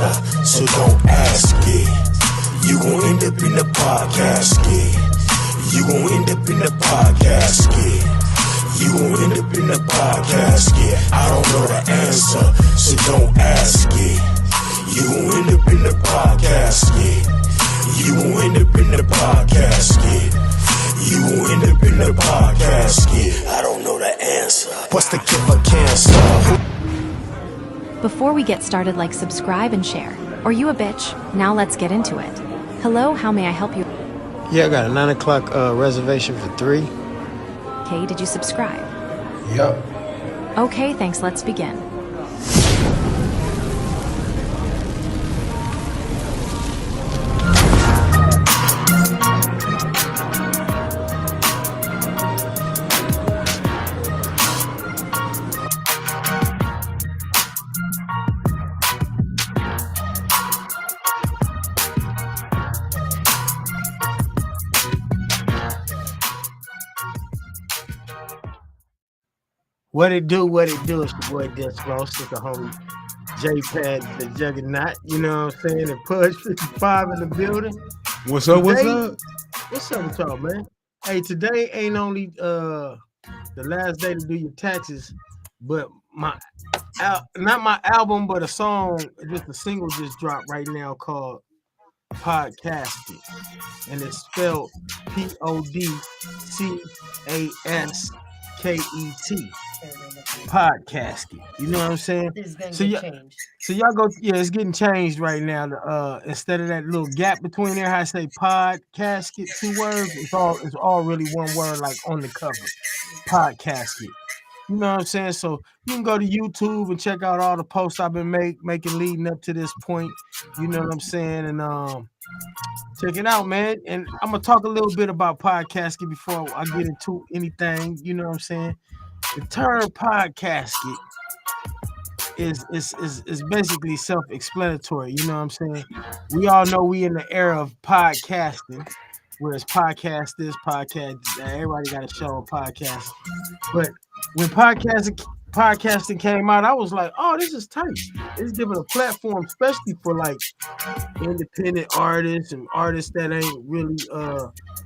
answer, so don't ask it. You gon' end up in the pod casket. You gon' end up in the pod casket. You gon' end up in the pod casket. I don't know the answer, so don't ask it. You gon' end up in the pod casket. You gon' end up in the pod casket. You gon' end up in the pod casket. I don't know the answer. What's the killer cancer? Before we get started, like, subscribe and share. Or you a bitch? Now let's get into it. Hello, how may I help you? Yeah, I got a 9 o'clock reservation for 3. Okay, did you subscribe? Yup. Okay, thanks, let's begin. What it do? It's your boy Dismost with the homie J-Pad, the Juggernaut, you know what I'm saying? And Pudge 55 in the building. What's up? What's up with y'all, man? Hey, today ain't only the last day to do your taxes, but not my album, but a song, just a single just dropped right now called Pod Casket. And it's spelled P-O-D-C-A-S-K-E-T. Pod Casket. You know what I'm saying? So y'all go, it's getting changed right now. Instead of that little gap between there, how I say Pod Casket, 2 words, it's all really one word, like on the cover. Pod Casket. You know what I'm saying? So you can go to YouTube and check out all the posts I've been making leading up to this point. You know what I'm saying? And check it out, man. And I'm gonna talk a little bit about Pod Casket before I get into anything. You know what I'm saying? The term Pod Casket is basically self-explanatory. You know what I'm saying? We all know we in the era of podcasting, where it's podcast this, podcast that. Everybody got a show on podcast. But when podcasting came out, I was like, oh, this is tight. It's giving a platform, especially for like independent artists and artists that ain't really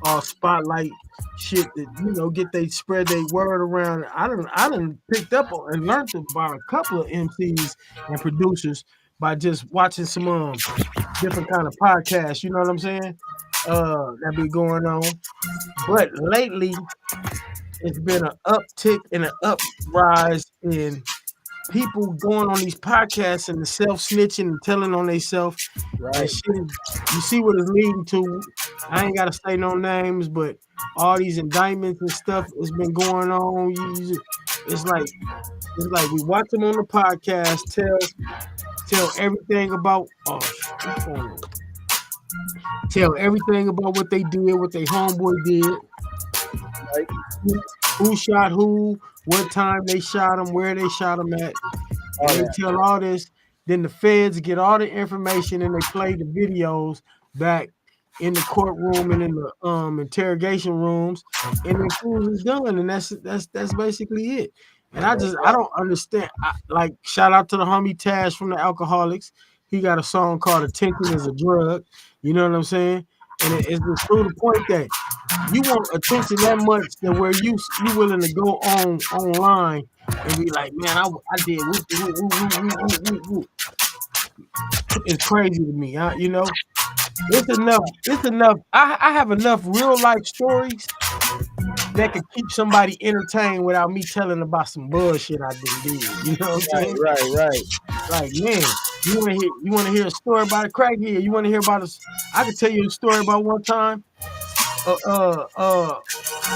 all spotlight shit that, you know, spread their word around. I done picked up and learned about a couple of MCs and producers by just watching some different kind of podcasts, you know what I'm saying? That be going on. But lately it's been an uptick and an uprise in people going on these podcasts and the self-snitching and telling on themselves. Right. Shit, you see what it's leading to. I ain't gotta say no names, but all these indictments and stuff has been going on. It's like we watch them on the podcast, tell everything about tell everything about what they did, what their homeboy did. Like who shot who, what time they shot him, where they shot him at. They tell all this. Then the feds get all the information and they play the videos back in the courtroom and in the interrogation rooms, and the fool is done. And that's basically it. And I don't understand. Like, shout out to the homie Tash from the Alcoholics. He got a song called "Attention Is a Drug." You know what I'm saying? And it's just through the point that you want attention that much that where you willing to go online and be like, man, I did whoop. It's crazy to me, you know. It's enough. I have enough real life stories that could keep somebody entertained without me telling about some bullshit I did. You know what I'm saying? Right. Like, man, you want to hear a story about a crackhead? You want to hear about I can tell you a story about one time.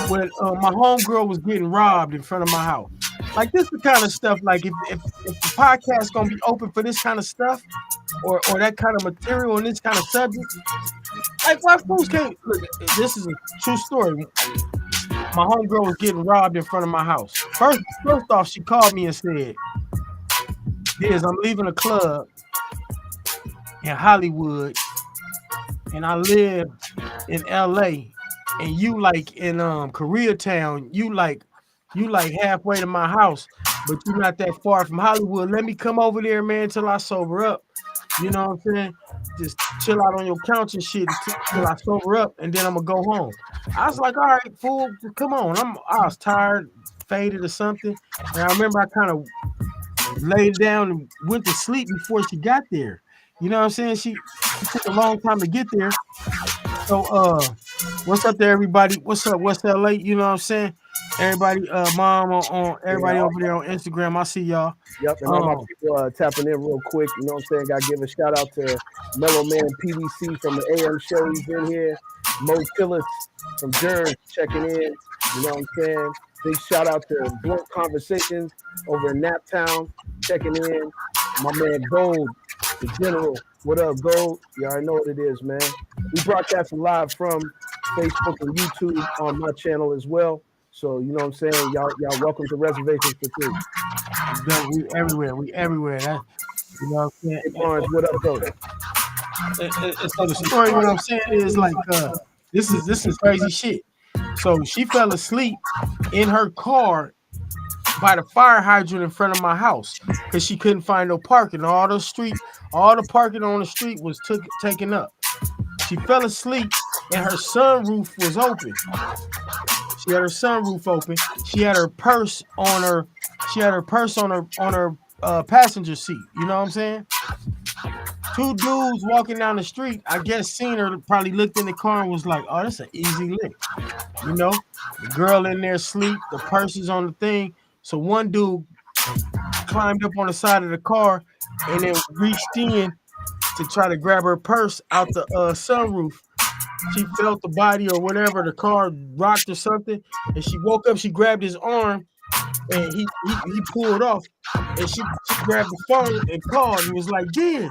When my homegirl was getting robbed in front of my house. Like, this is the kind of stuff, like, if the podcast gonna be open for this kind of stuff or that kind of material and this kind of subject, like, why fools can't look? This is a true story. My homegirl was getting robbed in front of my house. First off, she called me and said, I'm leaving a club in Hollywood and I live in LA, and you like in Koreatown, you like halfway to my house, but you're not that far from Hollywood. Let me come over there, man, till I sober up. You know what I'm saying? Just chill out on your couch and shit until I sober up, and then I'm gonna go home. I was like, all right, fool, come on. I was tired, faded or something, and I remember I kind of laid down and went to sleep before she got there. You know what I'm saying? She took a long time to get there. So what's up there, everybody? What's up? What's LA? You know what I'm saying? Everybody, mom on everybody over there on Instagram. I see y'all. Yep, and all my people tapping in real quick. You know what I'm saying? Gotta give a shout out to Mellow Man PVC from the AM show. He's in here. Mo Tillis from Jersey checking in. You know what I'm saying? Big shout out to Blunt Conversations over in Naptown checking in. My man Gold, the General. What up, Gold? You already know what it is, man. We broadcasting live from Facebook and YouTube on my channel as well. So you know what I'm saying? Y'all welcome to Reservation for Three. We everywhere. We everywhere. That, you know what I'm saying? Hey, Barnes, what up, though? So the story, what I'm saying is like this is crazy shit. So she fell asleep in her car by the fire hydrant in front of my house because she couldn't find no parking. All the parking on the street was taken up. She fell asleep and her sunroof was open. She had her sunroof open. She had her purse on her. She had her purse on her passenger seat. You know what I'm saying? Two dudes walking down the street, I guess seen her, probably looked in the car and was like, oh, that's an easy lick. You know, the girl in there asleep, the purse is on the thing. So one dude climbed up on the side of the car and then reached in to try to grab her purse out the sunroof. She felt the body or whatever, the car rocked or something, and she woke up, she grabbed his arm, and he pulled off, and she grabbed the phone and called and was like, Diz,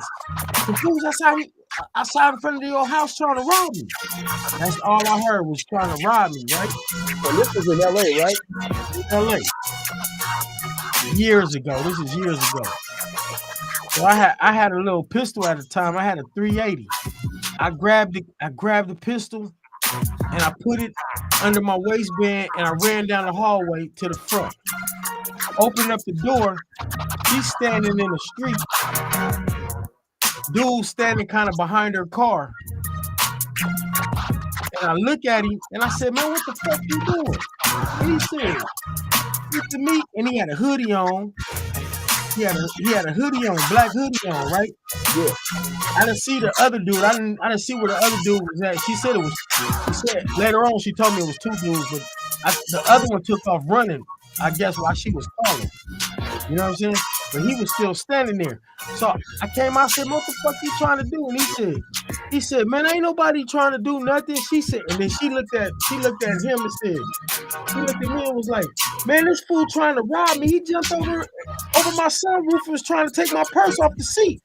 the fools outside in front of your house trying to rob me. That's all I heard was trying to rob me, right? And this was in LA, right? LA. Years ago. This is years ago. So I had a little pistol at the time. I had a 380. I grabbed the pistol and I put it under my waistband and I ran down the hallway to the front. Opened up the door. She's standing in the street. Dude standing kind of behind her car. And I look at him and I said, man, what the fuck you doing? And he said, look at me. And he had a hoodie on. He had a hoodie on, black hoodie on, right? Yeah. I didn't see the other dude. I didn't see where the other dude was at. She said later on, she told me it was two dudes, but the other one took off running, I guess, while she was calling. You know what I'm saying? But he was still standing there. So I came out and said, what the fuck you trying to do? And he said, man, ain't nobody trying to do nothing. She said, and then she looked at him and said, he looked at me and was like, man, this fool trying to rob me. He jumped over my sunroof and was trying to take my purse off the seat.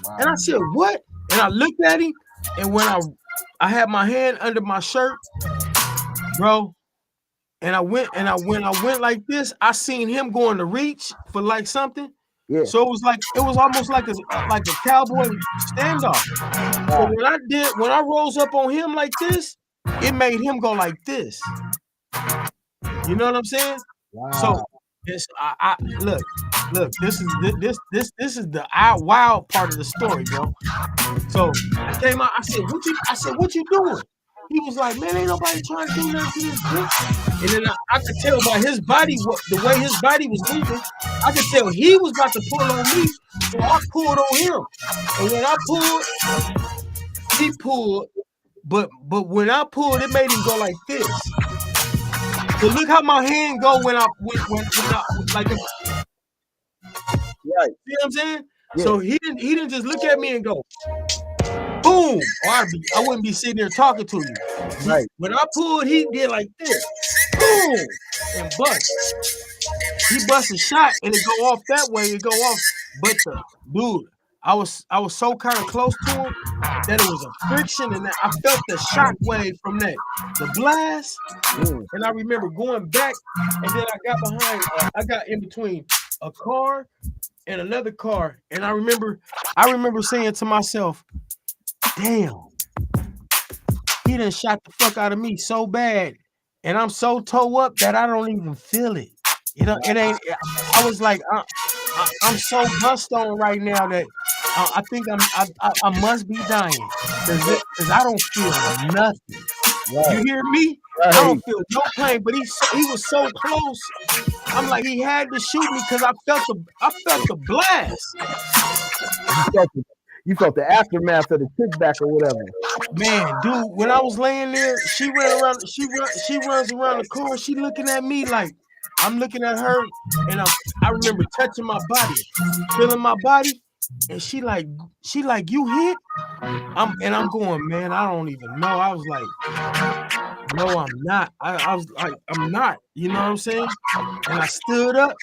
Wow. And I said, what? And I looked at him, and when I had my hand under my shirt, bro, and I went like this, I seen him going to reach for like something. Yeah. So it was almost like a cowboy standoff. Wow. So when I rose up on him like this, it made him go like this. You know what I'm saying? Wow. So this look, this is the wild part of the story, bro. So I came out, I said, what you doing? He was like, man, ain't nobody trying to do nothing to this bitch. And then I could tell by his body, the way his body was moving, I could tell he was about to pull on me. So I pulled on him. And when I pulled, he pulled. But when I pulled, it made him go like this. So look how my hand go when I like this. Right. See what I'm saying? Yeah. So he didn't just look at me and go, boom, or I wouldn't be sitting there talking to you. Right. When I pulled, he did like this, boom, and bust. He bust a shot and it go off that way. It go off, but dude, I was so kind of close to him that it was a friction, and I felt the shock wave from that, the blast. And I remember going back, and then I got in between a car and another car, and I remember saying to myself, damn, he done shot the fuck out of me so bad, and I'm so toe up that I don't even feel it. You know, it ain't. I was like, I'm so bust on right now that I think I must be dying because I don't feel nothing. Right. You hear me? Right. I don't feel no pain, but he was so close. I'm like, he had to shoot me because I felt the blast. You felt the aftermath of the kickback or whatever. Man, dude, when I was laying there, she runs around the car. She looking at me like I'm looking at her, and I remember touching my body, feeling my body, and she like you hit. I'm going, man, I don't even know. I was like, no, I'm not. I was like, I'm not. You know what I'm saying? And I stood up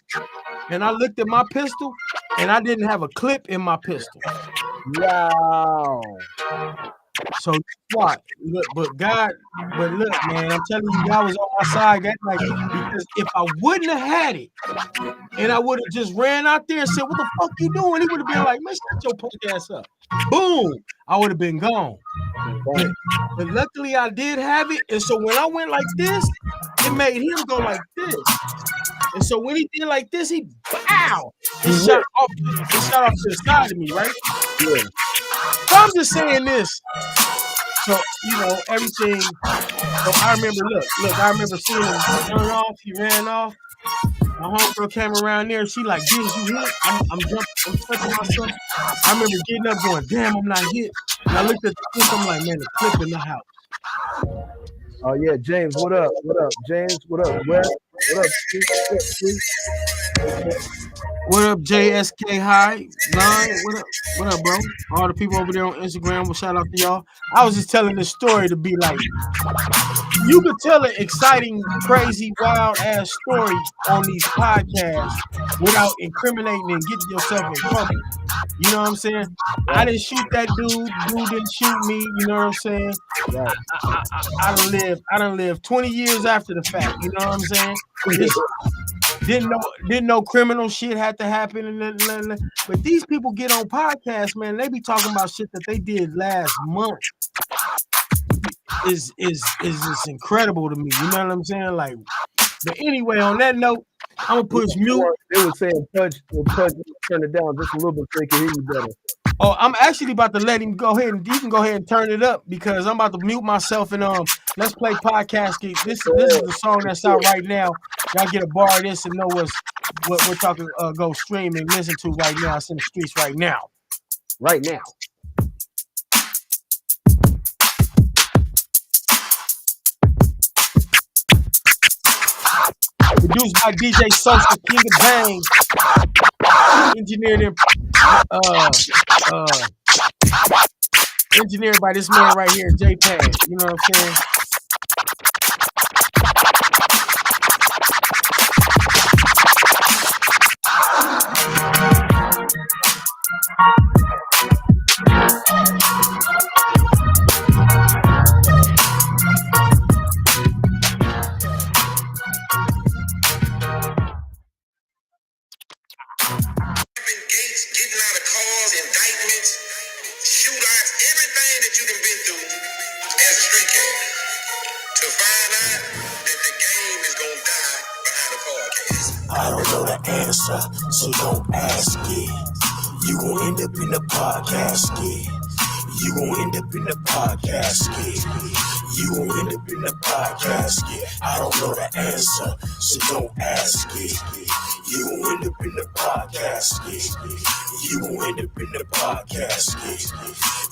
and I looked at my pistol, and I didn't have a clip in my pistol. Wow. So what? Look, but look, man, I'm telling you, God was on my side that night because if I wouldn't have had it, and I would have just ran out there and said, "What the fuck you doing?" He would have been like, "Man, shut your punk ass up." Boom! I would have been gone. But luckily, I did have it, and so when I went like this, it made him go like this. And so when he did like this, he pow! He shot off to the side of me, right? Yeah. So I'm just saying this. So, you know, everything. So I remember seeing him turn off. He ran off. My homegirl came around there. She like, "Did you hit?" I'm jumping. I'm touching myself. I remember getting up going, "Damn, I'm not hit." And I looked at the clip. I'm like, "Man, the clip in the house." Oh yeah, James, what up? What up, James? What up, Wes? What up, Steve? What up, JSK High? What up, bro? All the people over there on Instagram, well, shout out to y'all. I was just telling this story to be like, you could tell an exciting, crazy, wild ass story on these podcasts without incriminating and getting yourself in trouble. You know what I'm saying? I didn't shoot that dude didn't shoot me, you know what I'm saying? Right. I done lived 20 years after the fact, you know what I'm saying? Didn't know criminal shit had to happen, but these people get on podcasts, man. They be talking about shit that they did last month. Is just incredible to me. You know what I'm saying? Like, but anyway, on that note, I'm gonna push mute. They were saying Pudge, turn it down just a little bit so they can hear you better. Oh, I'm actually about to let him go ahead, and you can go ahead and turn it up because I'm about to mute myself and let's play Pod Casket. This is the song that's out right now. Y'all get a bar of this and know what we're talking. Go stream and listen to right now. It's in the streets right now. Right now. Produced by DJ Social King of Bang. Engineered by this man right here, JPad. You know what I'm saying? I don't know the answer, so don't ask it. You gon' end up in the Pod Casket. You gon' end up in the Pod Casket. You gon' end up in the Pod Casket. I don't know the answer, so don't ask it. You gon' end up in the Pod Casket. You gon' end up in the Pod Casket.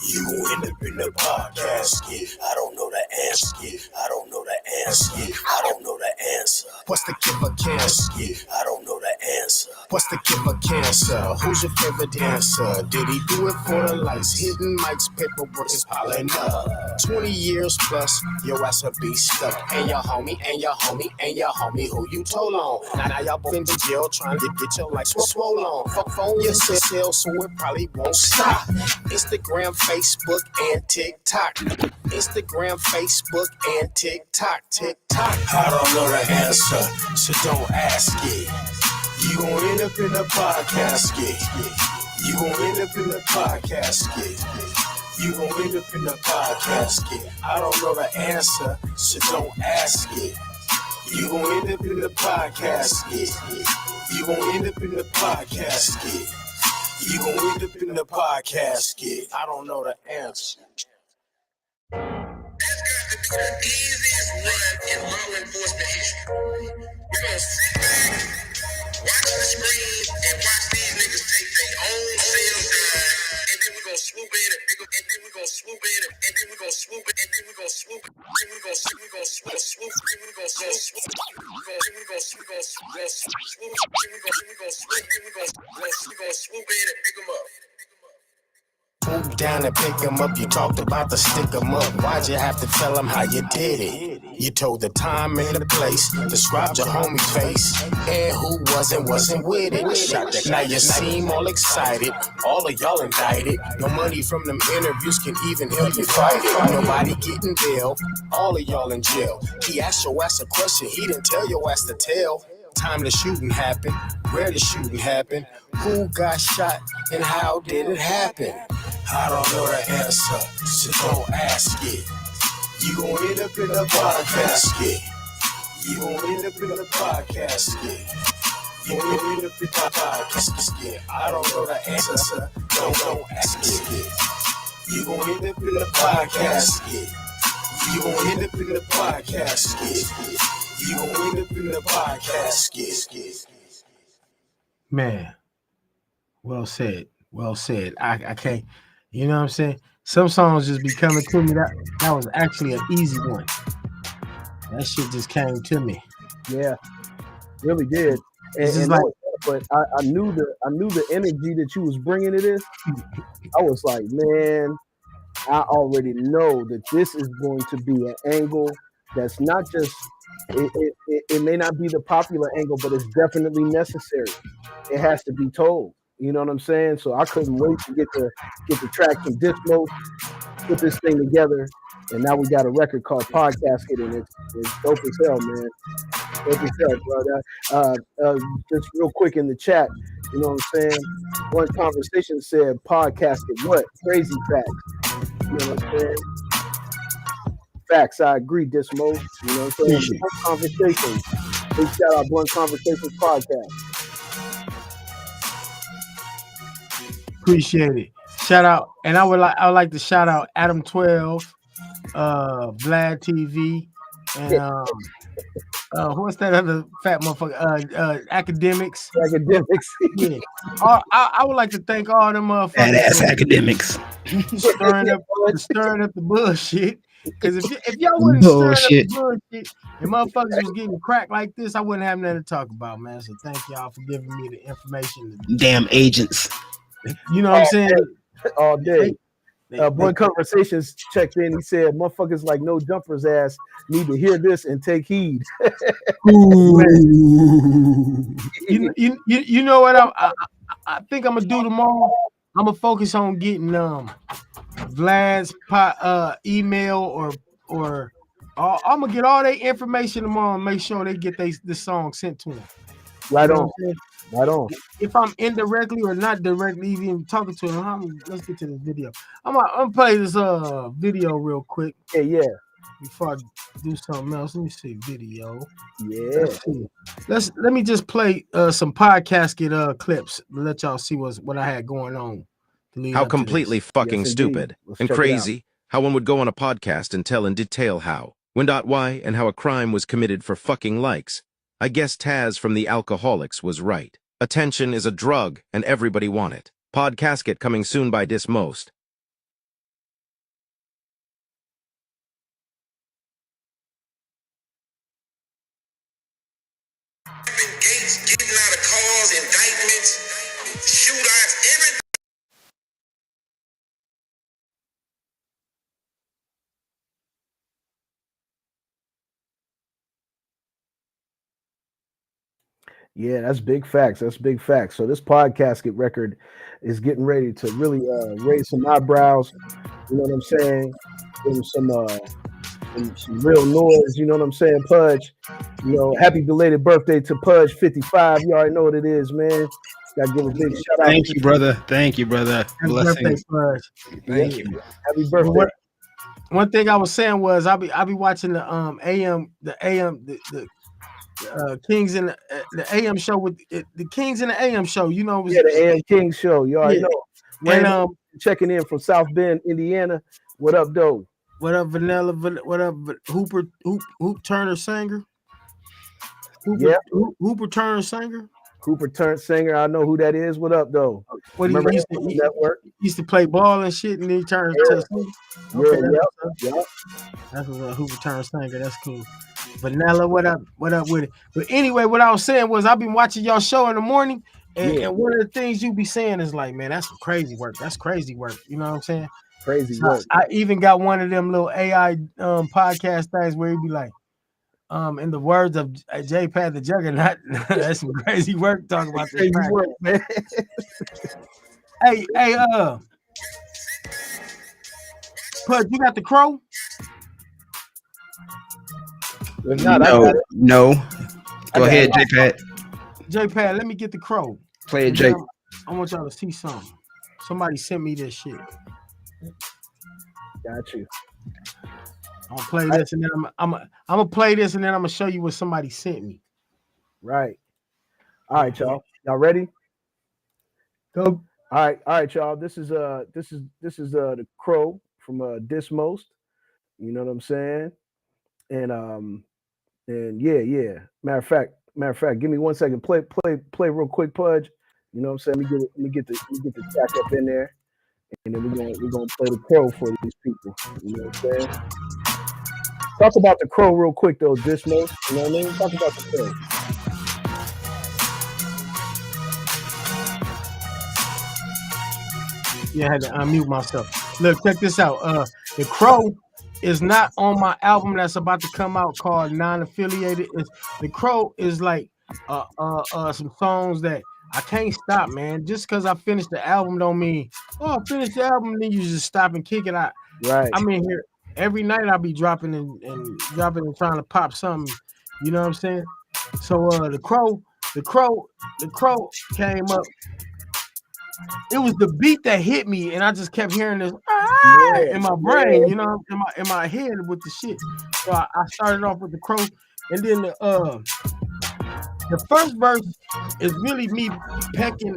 You gon' end up in the Pod Casket. I don't know the answer. I don't know the answer. I don't know the answer. What's the killer casket? I don't know the answer. What's the killer cancer? Who's your favorite dancer? Did he do it for the lights? Hidden mics, paperwork is piling up. 20 years plus, your ass will be stuck. And your homie, and your homie, and your homie who you told on. Now y'all both in the jail trying to get your lights swollen. Fuck phone your cell so it probably won't stop. Instagram, Facebook, and TikTok. Instagram, Facebook, and TikTok. I don't know the answer, so don't ask it. You gon' end up in the Pod Casket. You gon' end up in the Pod Casket. You gon' end up in the Pod Casket. I don't know the answer, so don't ask it. You gon' end up in the Pod Casket. You gon' end up in the Pod Casket. You gon' end up in the pod casket. I don't know the answer. That's got to be the easiest run in law enforcement history. We're gonna sit back, watch the screen, and watch these niggas take their own selves down, and then we're gonna swoop in and pick up, and then we're gonna swoop in and then we're gonna swoop it, and then we're gonna swoop it, then we're gonna swoop, then we're gonna swoop, then we're gonna swoop, then we're gonna swoop, then we're gonna swoop in and pick them up. Swoop down and pick him up. You talked about the stick him up. Why'd you have to tell him how you did it? You told the time and the place, described your homie's face, and who wasn't with it. Now you seem all excited, all of y'all indicted. No money from them interviews can even help you fight it. Nobody getting bail, all of y'all in jail. He asked your ass a question, he didn't tell your ass to tell. Time the shooting happened, where the shooting happened, who got shot, and how did it happen? I don't know the answer, so don't ask it. You gon' end up in the pod casket. You gon' end up in the pod casket. You gon' end up in the pod casket. I don't know the answer, so don't ask it. You gon' end up in the pod casket. You gon' end up in the pod casket. You gon' end up in the pod casket. Man, well said. Well said. I can't, you know what I'm saying? Some songs just be coming to me. That was actually an easy one. That shit just came to me. Yeah, really did. And like, but I knew the energy that you was bringing to this. I was like, man, I already know that this is going to be an angle that's not just. It may not be the popular angle, but it's definitely necessary. It has to be told. You know what I'm saying? So I couldn't wait to get the track from Dismost, put this thing together, and now we got a record called Pod Casket, and it's dope as hell, man. Dope as hell, brother. Just real quick in the chat, you know what I'm saying? One conversation said Pod Casket, what? Crazy facts. You know what I'm saying? Facts, I agree, Dismost. You know what I'm saying? Blunt Conversations. Big shout out Blunt Conversations podcast. Appreciate it. Shout out, and I would like to shout out Adam 12, Vlad TV, and what's that other fat motherfucker? Academics. Yeah. I would like to thank all them motherfuckers. Badass academics. Stirring up the bullshit. Because if y'all wouldn't stir up the bullshit and motherfuckers was getting cracked like this, I wouldn't have nothing to talk about, man. So thank y'all for giving me the information. Damn agents. You know what I'm saying? All day. One Conversations checked in. He said, "Motherfuckers like No Jumpers ass need to hear this and take heed." you know what I think I'm gonna do tomorrow? I'm gonna focus on getting Vlad's email or I'm gonna get all their information tomorrow and make sure they get this song sent to them. Right on. Right on. If I'm indirectly or not directly even talking to them, let's get to this video. I'm gonna play this video real quick. Yeah. Before I do something else, let me see video. Yeah. Let me just play some Pod Casket clips to let y'all see what I had going on. How completely fucking stupid and crazy how one would go on a podcast and tell in detail how, when, why, and how a crime was committed for fucking likes. I guess Taz from the Alcoholics was right. Attention is a drug, and everybody want it. Pod Casket coming soon by Dismost. Gates getting out of cars, indictments, shootouts, everything. Yeah, that's big facts. That's big facts. So this Pod Casket record is getting ready to really raise some eyebrows. You know what I'm saying? Give them some real noise. You know what I'm saying, Pudge? You know, happy belated birthday to Pudge 55. You already know what it is, man. Gotta give a big shout out. Thank you, brother. Thank you, brother. Blessings. Pudge. Thank you. Happy birthday. One thing I was saying was I'll be watching the AM Kings in the AM show with the Kings in the AM show. You know, it was, the AM King show. You already know. Wayne, and checking in from South Bend, Indiana. What up, though? What up, Vanilla? What up, Hooper Turner Singer? Hooper Turner Singer. Hooper Turner Singer. I know who that is. What up, though? What he used to play ball and shit, and he turned to okay, yeah. That's a Hooper Turner Singer. That's cool. Vanilla, what up with it? But anyway, what I was saying was I've been watching y'all show in the morning, and one of the things you be saying is like, man, that's some crazy work. That's crazy work. You know what I'm saying? Crazy work. I even got one of them little AI podcast things where he'd be like, in the words of J-Pad the Juggernaut, that's some crazy work talking about this crazy work, man. Hey, Pud, you got the crow? No. Go ahead, J-Pad. J-Pad, let me get the crow. Play it, J. I want y'all to see something. Somebody sent me this shit. Got you. I'm gonna play this, and then I'm gonna play this, and then I'm gonna show you what somebody sent me. Right. All right, y'all. Y'all ready? Go. All right, y'all. This is the crow from Dismost. You know what I'm saying? And yeah. Matter of fact, give me 1 second. Play real quick, Pudge. You know what I'm saying? Let me get the track up in there, and then we're gonna play the crow for these people. You know what I'm saying? Talk about the crow real quick though, Dismost. You know what I mean? Talk about the crow. Yeah, I had to unmute myself. Look, check this out. The Crow is not on my album that's about to come out called Non-Affiliated. The Crow is like some songs that I can't stop, man. Just because I finished the album don't mean, I finished the album, then you just stop and kick it out. Right. I'm in here every night. I'll be dropping and trying to pop something. You know what I'm saying? So the Crow came up. It was the beat that hit me, and I just kept hearing this in my brain, you know, in my head with the shit. So I started off with the Crow, and then the first verse is really me pecking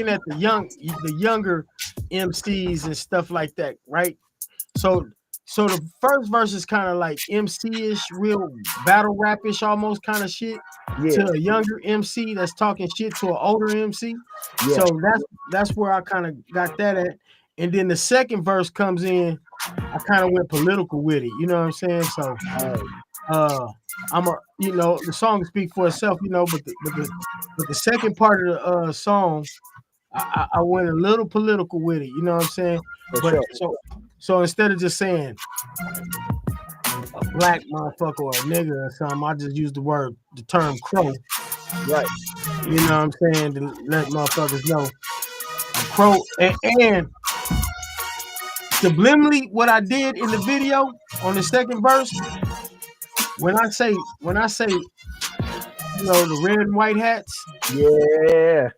at the younger MCs and stuff like that, right? So the first verse is kind of like MC-ish, real battle rap-ish almost kind of shit to a younger MC that's talking shit to an older MC. Yeah. So that's where I kind of got that at. And then the second verse comes in, I kind of went political with it. You know what I'm saying? So the song speaks for itself, you know, but the second part of the song, I went a little political with it, you know what I'm saying? So instead of just saying a black motherfucker or a nigga or something, I just used the term crow. Right. You know what I'm saying? To let motherfuckers know. A crow and subliminally what I did in the video on the second verse, when I say, you know, the red and white hats. Yeah.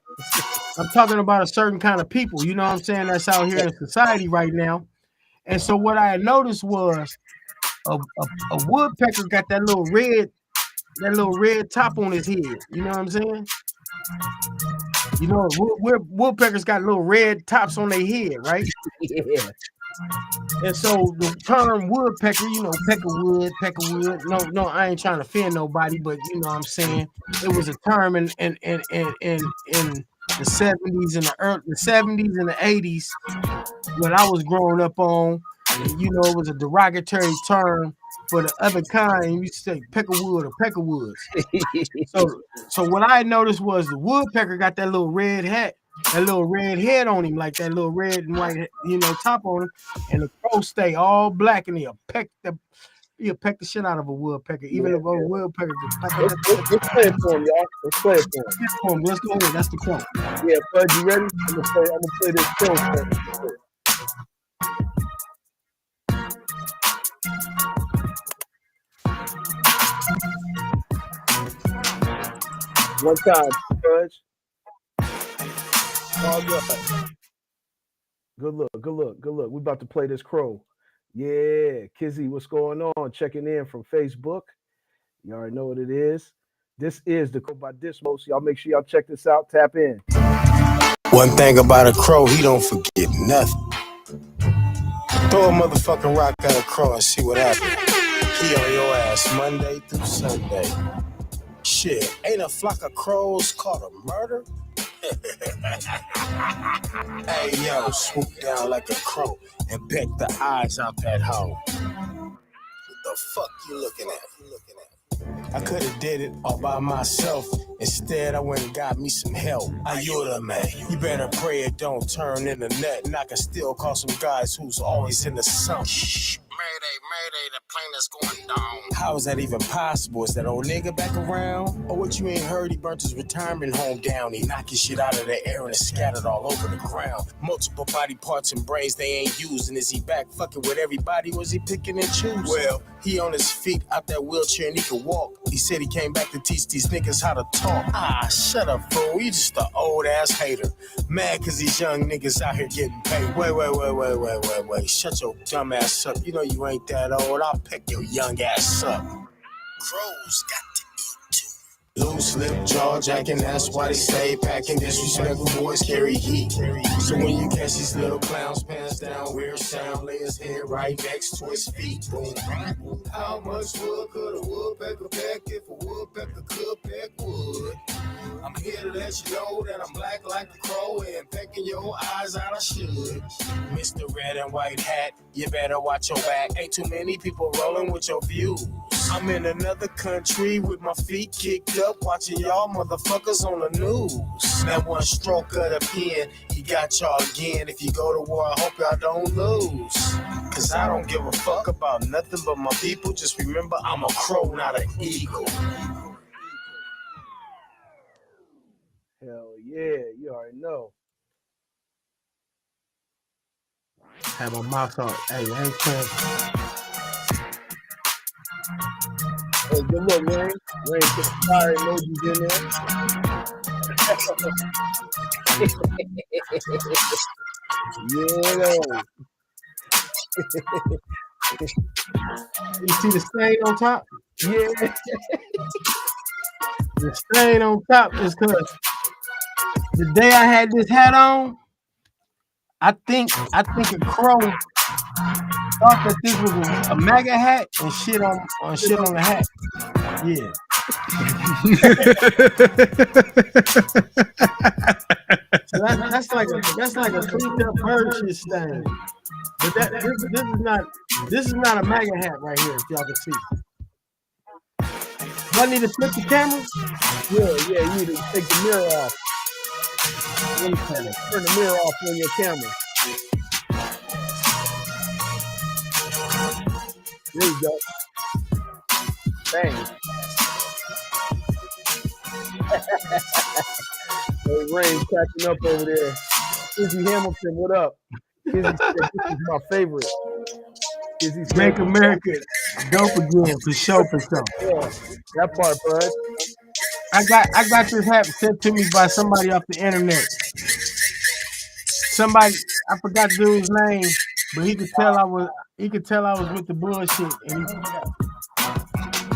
I'm talking about a certain kind of people, you know what I'm saying, that's out here in society right now. And so what I had noticed was a woodpecker got that little red top on his head. You know what I'm saying? You know, woodpeckers got little red tops on their head, right? Yeah. And so the term woodpecker, you know, peckerwood. No, I ain't trying to offend nobody, but you know what I'm saying? It was a term in the 70s and the 70s and the 80s when I was growing up on, you know, it was a derogatory term for the other kind. You used to say peckerwood or peckerwoods. So what I noticed was the woodpecker got that little red hat, that little red head on him, like that little red and white, you know, top on him, and the crow stay all black, and he'll peck the shit out of a woodpecker, even if a woodpecker just Let's play it for him, y'all. Let's play it for him. Let's go ahead. That's the crow. Yeah, Bud, you ready? I'm gonna play this crow for him. One time, Fudge. Oh, good look. We about to play this crow. Yeah, Kizzy, what's going on? Checking in from Facebook. You already know what it is. This is the Crow by Dismost. Y'all make sure y'all check this out. Tap in. One thing about a crow, he don't forget nothing. Throw a motherfucking rock at a crow and see what happens. He on your ass Monday through Sunday. Shit, ain't a flock of crows called a murder? Hey yo, swoop down like a crow and peck the eyes out that hoe. What the fuck you looking at? I could've did it all by myself. Instead, I went and got me some help. Ayuda, man. You better pray it don't turn in the net. And I can still call some guys who's always in the sun. Shh. Mayday, the plane is going down. How is that even possible? Is that old nigga back around? Or what you ain't heard? He burnt his retirement home down. He knocked his shit out of the air and it's scattered all over the ground. Multiple body parts and brains they ain't using. Is he back fucking with everybody? Was he picking and choosing? Well, he on his feet out that wheelchair and he could walk. He said he came back to teach these niggas how to talk. Ah, shut up, fool. You just an old ass hater. Mad cause these young niggas out here getting paid. Wait. Shut your dumb ass up. You know you ain't that old. I'll pick your young ass up. Crows got to eat too. Loose lip, jaw jacking, that's why they stay packing. Disrespectful boys carry heat. So when you catch these little clowns, pants down, weird sound, lay his head right next to his feet. Boom. How much wood could a woodpecker peck if a woodpecker could peck wood? I'm here to let you know that I'm black like a crow and pecking your eyes out I should. Mr. Red and White Hat, you better watch your back. Ain't too many people rolling with your views. I'm in another country with my feet kicked up, watching y'all motherfuckers on the news. That one stroke of the pen, he got y'all again. If you go to war, I hope y'all don't lose. Cause I don't give a fuck about nothing but my people. Just remember, I'm a crow, not an eagle. Hell yeah, you already know. Have my mouth on. Hey, I ain't playing. Hey, good look, Wayne. Wayne, put the fire emojis in there. Yeah. You see the stain on top? Yeah. The stain on top is because the day I had this hat on, I think a crow thought that this was a MAGA hat and shit on the hat. Yeah. So that's like a cleaned up bird shit stain. But this is not a MAGA hat right here, if y'all can see. Do I need to flip the camera? Yeah, you need to take the mirror off. Turn the mirror off on your camera. There you go. Bang. Hey, Rain catching up over there. Izzy Hamilton, what up? Izzy said this is my favorite. Izzy said, Make America dope again, for sure. Yeah, that part, bud. I got this hat sent to me by somebody off the internet. Somebody, I forgot the dude's name, but he could tell I was with the bullshit. And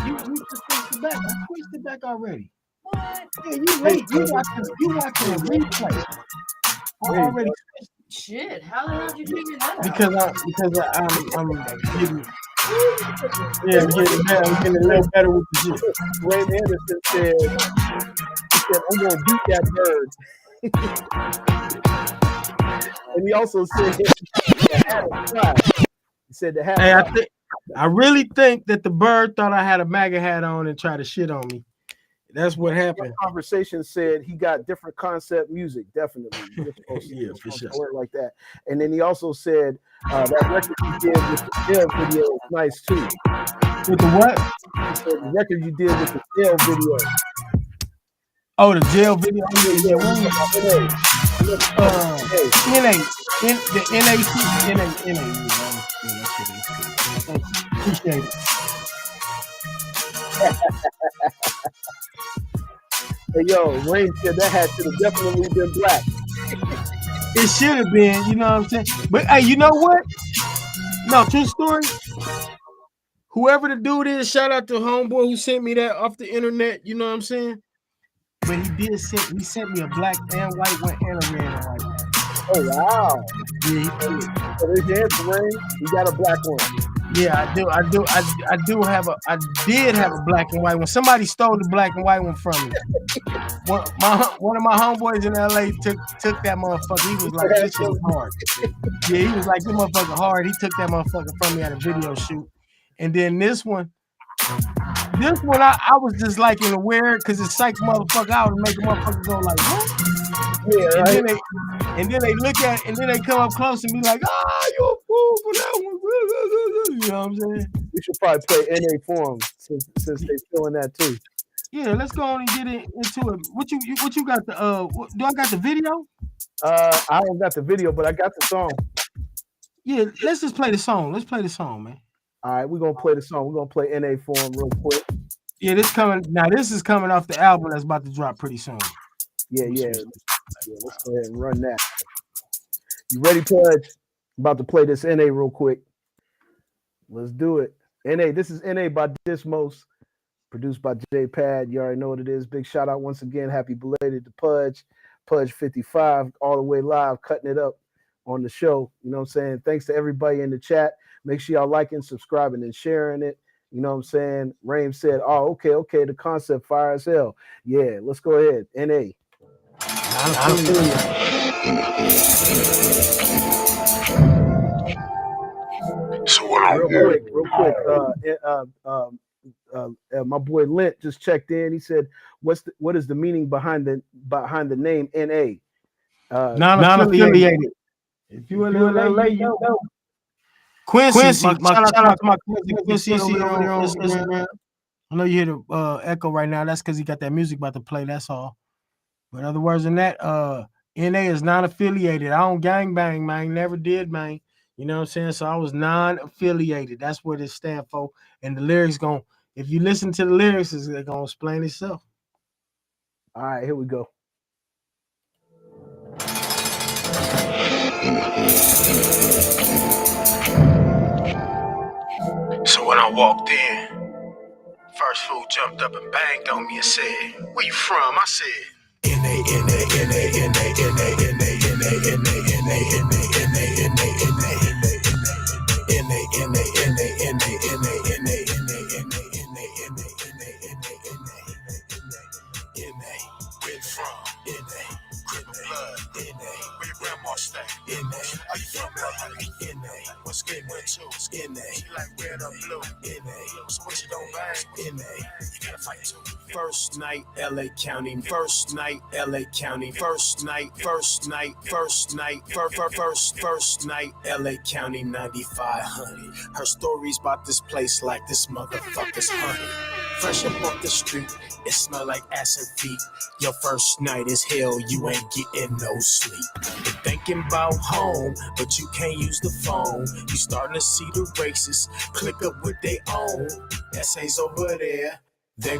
you switched it back. I switched it back already. What? Yeah, you late. You watching a replay. I already switched. Shit, how the hell did you figure that out? Because I'm getting. Yeah, I'm getting a little better with the shit. Wayne Anderson said, I'm gonna beat that bird. And he also said the hat is fly. He said the hat. Hey, I really think that the bird thought I had a MAGA hat on and tried to shit on me. That's what happened. That conversation said he got different concept music, definitely. Yeah, for sure. Like that. And then he also said that record you did with the jail video is nice too. With the what? He said the record you did with the jail video. Oh, the jail video. Yeah. Appreciate it. Hey, yo, Rain said that hat should have definitely been black. It should have been, you know what I'm saying? But hey, you know what? No, true story. whoever the dude is, shout out to homeboy who sent me that off the internet. You know what I'm saying? But he sent me a black and white one and a red and white one. Oh wow! Yeah, he did. So there's your answer, Ray. You got a black one. Yeah, I did have a black and white one. Somebody stole the black and white one from me. One of my homeboys in LA took that motherfucker. He was like, this shit is hard. Yeah, he was like, this motherfucker hard. He took that motherfucker from me at a video shoot. And then this one, I was just like in a weird because it psyched motherfucker out and make a motherfucker go like, what? Yeah, right. And then they look at it, and then they come up close and be like, you a fool for that one. You know what I'm saying? We should probably play NA for them since they're feeling that too. Yeah, let's go on and get into it. What you got do I got the video? I don't got the video, but I got the song. Yeah, let's just play the song. Let's play the song, man. All right, we're gonna play the song. We're gonna play NA for them real quick. Yeah, this is coming off the album that's about to drop pretty soon. Yeah. Let's go ahead and run that. You ready, Pudge? About to play this NA real quick. Let's do it. NA. This is NA by Dismost, produced by J Pad. You already know what it is. Big shout out once again. Happy belated to Pudge 55, all the way live, cutting it up on the show. You know what I'm saying? Thanks to everybody in the chat. Make sure y'all liking, subscribing, and sharing it. You know what I'm saying? Raim said, oh, okay, the concept fire as hell. Yeah, let's go ahead. NA. Real quick. My boy Lint just checked in. He said, "What is the meaning behind the name NA?" Non-affiliated. If you want to let you know. Quincy, shout out to my Quincy over there on Instagram. I know you hear the echo right now. That's because he got that music about to play. That's all. But other words than that, NA is non-affiliated. I don't gangbang, man. Never did, man. You know what I'm saying? So I was non-affiliated. That's what it stands for. And the lyrics if you listen to the lyrics, they're gonna explain itself. All right, here we go. So when I walked in, first fool jumped up and banged on me and said, "Where you from?" I said, stay. Are you from LA? What's getting into? She like red or blue. So what you don't bang? You gotta fight too. First night, LA County. First night, LA County. First night, LA County 9500. Her stories about this place like this motherfucker's honey. Fresh up off the street, it smell like ass and feet. Your first night is hell, you ain't getting no sleep. You're thinking about home, but you can't use the phone. You starting to see the racists click up with their own. Essays over there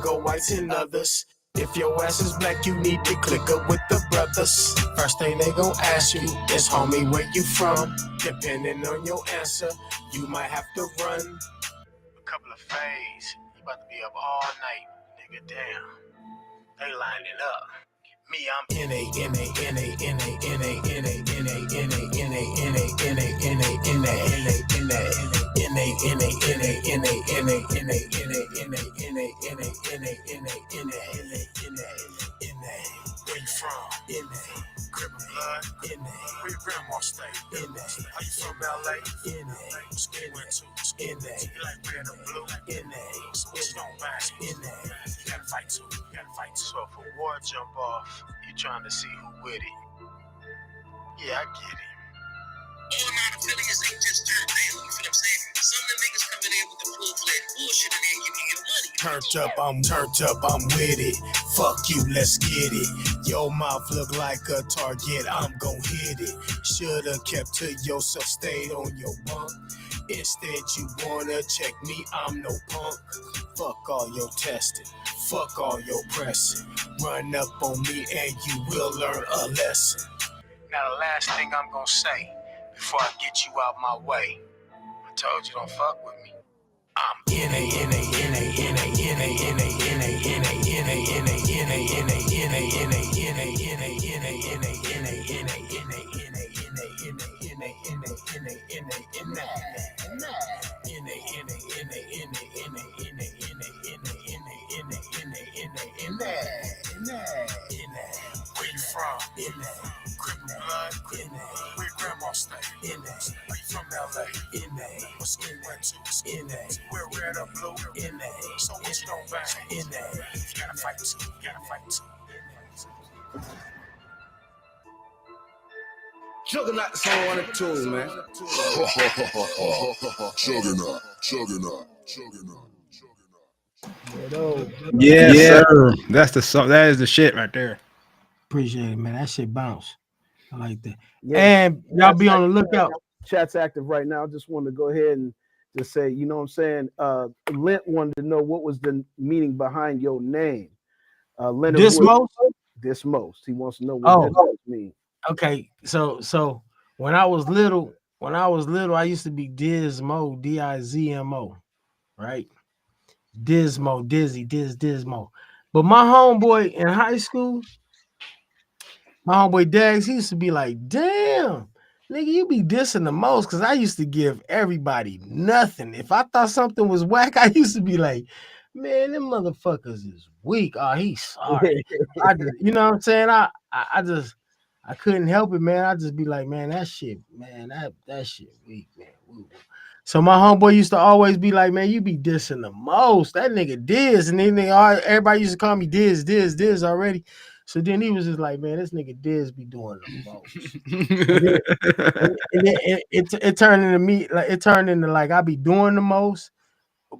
go whites and others. If your ass is black, you need to click up with the brothers. First thing they gon' ask you is, homie, where you from? Depending on your answer, you might have to run. A couple of phase. About to be up all night, nigga, damn. They lining up. Me, I'm Where you from? Crib and blood? Where your grandma stay? Are you from LA? Skin went to? You like red or blue? So what you don't bang? You gotta fight too. So if a war jump off, you trying to see who with it. Yeah, I get it. All non-affiliates ain't just turned down, you feel what I'm saying? Some of the niggas coming in with the full-fledged bullshit and then you can get money. Turned up, I'm with it. Fuck you, let's get it. Your mouth look like a target, I'm gon' hit it. Shoulda kept to yourself, stayed on your bunk. Instead you wanna check me, I'm no punk. Fuck all your testing, fuck all your pressing. Run up on me and you will learn a lesson. Now the last thing I'm gonna say before I get you out my way, I told you don't fuck with me. Where you from? Criminal blood, where grandma stay? We from LA, what school went to? We're red or blue, so what you don't bang? You gotta fight too, Juggernaut song on the tune, man. Juggernaut. Yes, sir. That's the song. That is the shit right there. Appreciate it, man. That shit bounce. I like that. Yeah, And y'all be on the lookout. Chat's active right now. Just wanted to go ahead and just say, you know what I'm saying? Lent wanted to know what was the meaning behind your name. Leonard Dismost? Dismost. He wants to know what Dismost means. Okay, so when I was little, I used to be Dismo, Dizmo, right? Dismo, Dismo. But my homeboy in high school, my homeboy Dags, he used to be like, damn, nigga, you be dissing the most, because I used to give everybody nothing. If I thought something was whack, I used to be like, man, them motherfuckers is weak. Oh, he's sorry. You know what I'm saying? I couldn't help it, man. I just be like, man, that shit, man, that shit weak, man. Woo. So my homeboy used to always be like, man, you be dissing the most. That nigga Diz, and then everybody used to call me Diz already. So then he was just like, man, this nigga Diz be doing the most. and then it turned into me, like it turned into like I be doing the most,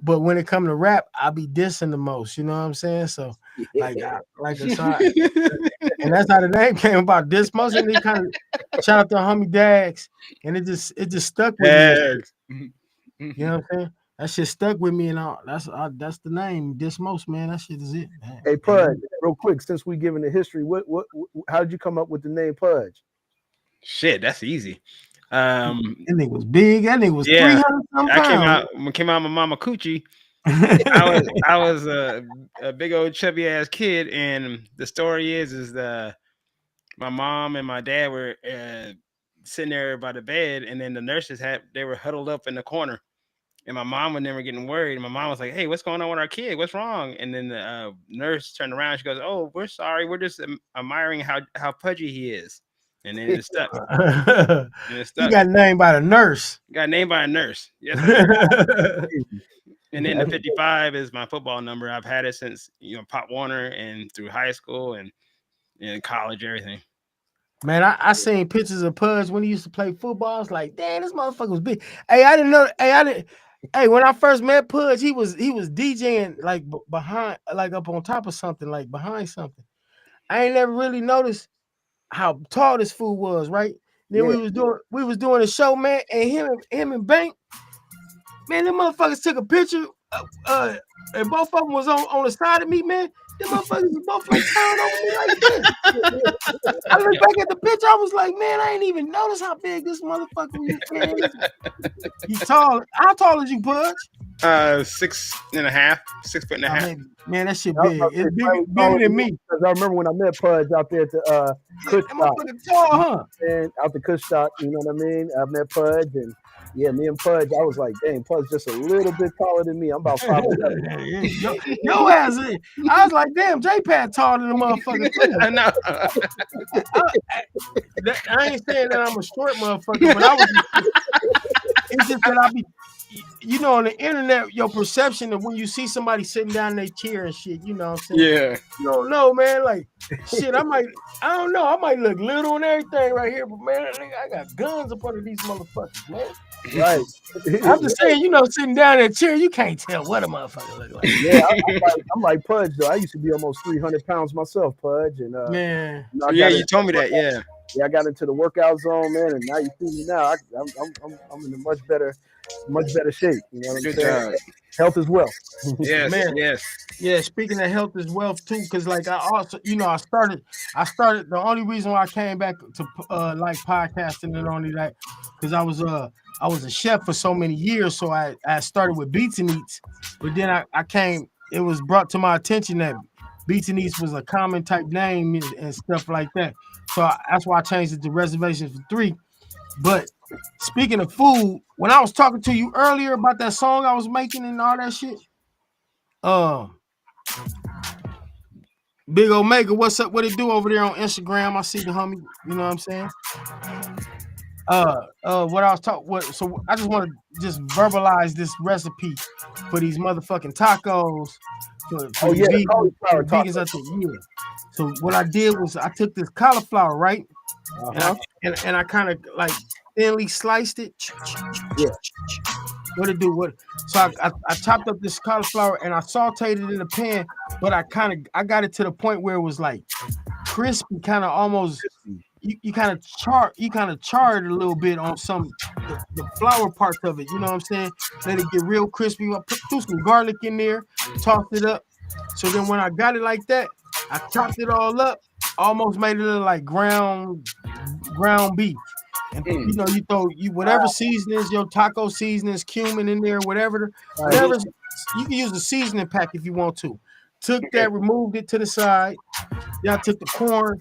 but when it come to rap, I be dissing the most. You know what I'm saying? So like aside, and that's how the name came about. Dismost, and they kind of shout out to homie Dags, and it just stuck with me. You know what I'm saying? That shit stuck with me, and all. That's the name, Dismost, man. That shit is it. Man. Hey Pudge, real quick, since we giving the history, how did you come up with the name Pudge? Shit, that's easy. That nigga was big. That nigga was 300 something. I came out my mama coochie. I was a big old chubby ass kid, and the story is my mom and my dad were sitting there by the bed, and then the nurses they were huddled up in the corner, and my mom was never getting worried. And my mom was like, "Hey, what's going on with our kid? What's wrong?" And then the nurse turned around. She goes, "Oh, we're sorry. We're just admiring how pudgy he is." And then it stuck. You got named by the nurse. Got named by a nurse. Yes. And then the 55 is my football number. I've had it since Pop Warner and through high school and in college, everything. Man, I seen pictures of Pudge when he used to play football. I was like, damn, this motherfucker was big. Hey, I didn't know. Hey, when I first met Pudge, he was DJing like behind, like up on top of something, like behind something. I ain't never really noticed how tall this fool was, right? Then we was doing a show, man, and him and Bank, man, them motherfuckers took a picture, and both of them was on the side of me, man. Them motherfuckers was both like turned over me like this. I looked back at the picture, I was like, man, I ain't even noticed how big this motherfucker was, man. He's tall. How tall is you, Pudge? 6.5, 6 foot and a half. Man, that shit big. It's bigger than me. Because I remember when I met Pudge out there at the Kush Stock. Tall, huh? And out the Kush Stock, you know what I mean? I met Pudge, and yeah, me and Pudge, I was like, dang, Pudge just a little bit taller than me. I'm about 5'11". Yo ass, I was like, damn, J-Pad taller than the motherfucker. I know. I ain't saying that I'm a short motherfucker, but it's just that I be, on the internet, your perception of when you see somebody sitting down in their chair and shit, you know what I'm saying? Yeah. You don't know, man. Like, shit, I don't know. I might look little and everything right here, but man, I got guns up under these motherfuckers, man. Right. I'm just saying, sitting down in a chair, you can't tell what a motherfucker look like. Yeah, I'm like Pudge, though. I used to be almost 300 pounds myself, Pudge. And man. You told me that, yeah. Yeah, I got into the workout zone, man, and now you see me now. I'm in a much better much better shape. You know what I'm Good saying? job. Health is wealth. Yes, Man. yes. Yeah, speaking of health is wealth too, because like I also, I started. The only reason why I came back to like podcasting and only that, because I was a chef for so many years, so I started with Beats and Eats, but then I came. It was brought to my attention that Beats and Eats was a common type name and stuff like that, so that's why I changed it to Reservation for 3. But speaking of food, when I was talking to you earlier about that song I was making and all that shit, Big Omega, what's up? What it do over there on Instagram? I see the homie. You know what I'm saying? What I was talking. So I just want to just verbalize this recipe for these motherfucking tacos for the cauliflower vegans out there. Yeah. So what I did was I took this cauliflower, right, and I kind of like thinly sliced it. Yeah. What it do? So I chopped up this cauliflower and I sauteed it in a pan, but I got it to the point where it was like crispy, kind of almost. You kind of charred a little bit on the flour parts of it. You know what I'm saying? Let it get real crispy. I threw some garlic in there, tossed it up. So then when I got it like that, I chopped it all up, almost made it look like ground beef. And you throw whatever seasonings, your taco seasonings, cumin in there, whatever. You can use the seasoning pack if you want to. Took that, removed it to the side. Then I took the corn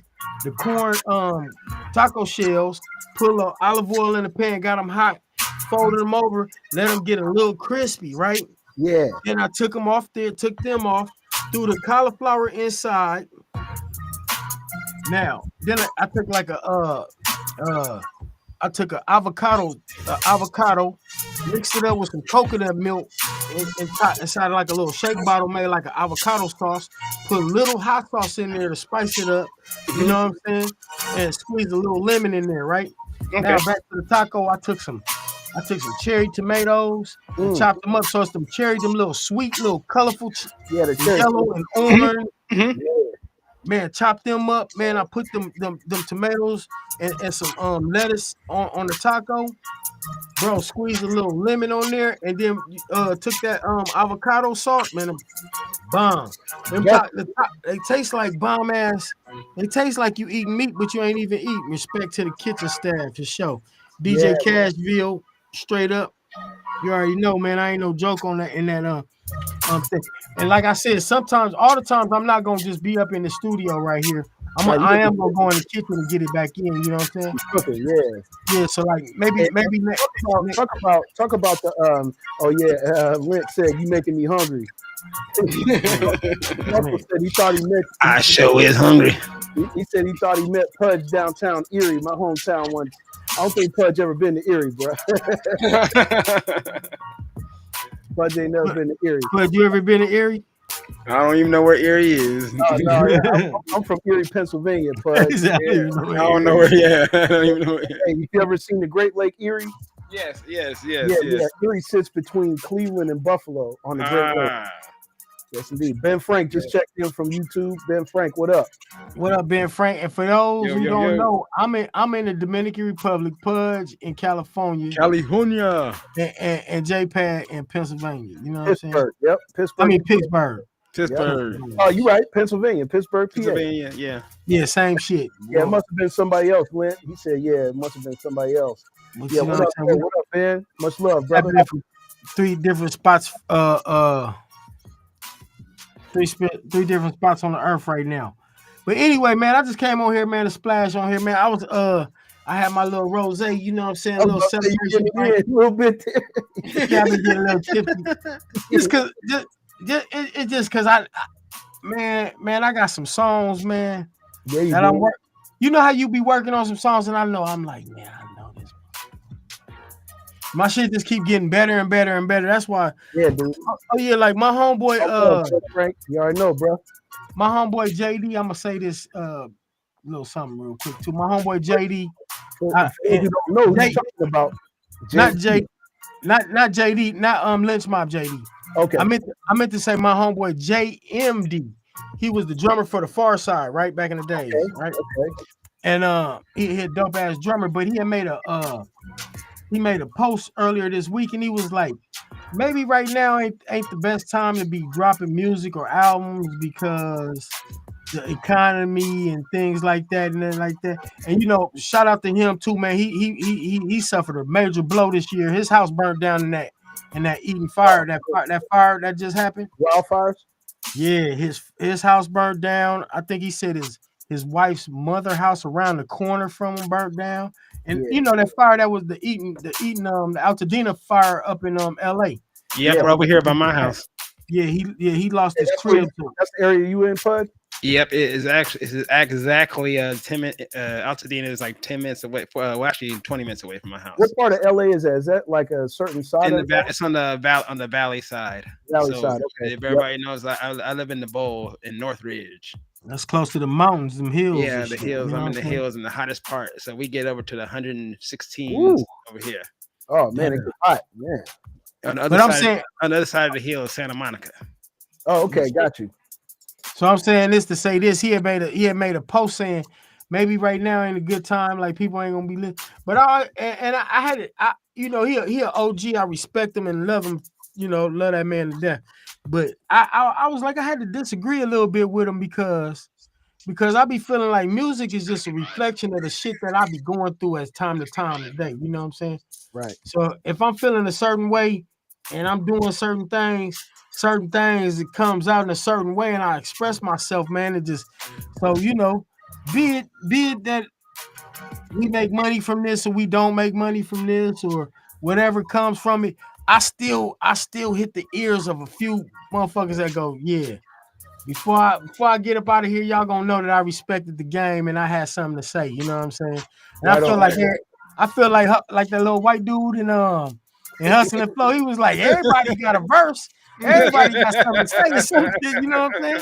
taco shells, put a little olive oil in the pan, got them hot, folded them over, let them get a little crispy, right? Yeah. Then I took them off, threw the cauliflower inside. Now, then I took like I took an avocado, mixed it up with some coconut milk inside like a little shake bottle, made like an avocado sauce. Put a little hot sauce in there to spice it up. You know what I'm saying? And squeeze a little lemon in there, right? Okay. Now back to the taco. I took some cherry tomatoes and chopped them up. So it's them little sweet, little colorful, the cherry. Yellow and orange. Yeah. Man, chop them up. Man, I put them tomatoes and some lettuce on the taco. Bro, squeeze a little lemon on there, and then took that avocado sauce, man. Bomb. They taste like bomb ass. They taste like you eating meat, but you ain't even eating. Respect to the kitchen staff for sure. DJ Cashville, straight up. You already know, man. I ain't no joke on that in that thing. And like I said, all the times, I'm not gonna just be up in the studio right here. I am gonna go in the kitchen and get it back in. You know what I'm saying? Okay, yeah. So like maybe talk about the Rent said you making me hungry. Said he thought he met. I sure is hungry. He said he thought he met Pudge downtown Erie, my hometown once. I don't think Pudge ever been to Erie, bro. Pudge ain't never been to Erie. Pudge, you ever been to Erie? I don't even know where Erie is. I'm from Erie, Pennsylvania, Pudge. Exactly. Yeah. I don't know where. Yeah, I don't even know. Hey, you ever seen the Great Lake Erie? Yes. Yeah. Erie sits between Cleveland and Buffalo on the Great Lake. Yes, indeed. Ben Frank just checked in from YouTube. Ben Frank, what up? What up, Ben Frank? And for those who don't know, I'm in the Dominican Republic, Pudge in California, and JPad in Pennsylvania. You know what I'm saying? Yep, Pittsburgh. I mean Pittsburgh. Yep. Oh, you right, Pennsylvania, Pittsburgh, PA. Yeah, same shit. Yeah, it must have been somebody else, Lynn. He said, yeah, it must have been somebody else. What up, man? Much love, brother. 3 different spots. Three different spots on the earth right now. But anyway, man, I just came on here, man, to splash on here, man. I had my little rosé, you know what I'm saying, a little celebration, a little bit. Yeah, I've been getting a little tipsy. It's just cause I got some songs, man. Yeah, I'm working. You know how you be working on some songs, and I'm like, man, I know this. My shit just keep getting better and better and better. That's why. Yeah, dude. Oh yeah, like my homeboy. Frank, you already know, bro. My homeboy JD. I'm gonna say this little something real quick too. My homeboy JD. You don't know who you're talking about. Not JD. Not Lynch Mob JD. Okay. I meant to say my homeboy JMD. He was the drummer for the Far Side, right back in the days, right? Okay. And he a dope ass drummer, but he had made he made a post earlier this week, and he was like, maybe right now ain't the best time to be dropping music or albums because the economy and things like that and then like that. And shout out to him too, man. He suffered a major blow this year. His house burned down in that Eden fire, that fire that just happened. Wildfires? Yeah, his house burned down. I think he said his wife's mother house around the corner from him burnt down. And that fire that was the Altadena fire up in LA. Yeah, over here by my house. Yeah, he lost his crib. That's the area you in, Pud? Yep, it is actually exactly 10 minutes. Altadena is like 10 minutes away. Actually 20 minutes away from my house. What part of LA is that? Is that like a certain side? It's on the valley side. Valley side. Okay. If everybody knows, I live in the Bowl in Northridge. That's close to the mountains, them hills. Yeah, the hills. I'm in the hills in the hottest part. So we get over to the 116 over here. Oh man, it gets hot, man. On the other side of the hill is Santa Monica. Oh, okay, got you. So I'm saying this to say this. He had made a post saying maybe right now ain't a good time, like people ain't gonna be lit. But I had it. He an OG. I respect him and love him. Love that man to death. But I was like, I had to disagree a little bit with him because I be feeling like music is just a reflection of the shit that I be going through as time to time today. You know what I'm saying? Right. So if I'm feeling a certain way and I'm doing certain things, it comes out in a certain way, and I express myself, man. It just be it that we make money from this or we don't make money from this or whatever comes from it. I still hit the ears of a few motherfuckers that go, yeah. Before I get up out of here, y'all gonna know that I respected the game and I had something to say. You know what I'm saying? And I feel like that little white dude in Hustle and Flow. He was like, everybody got a verse. Everybody got something to say or something. You know what I'm saying?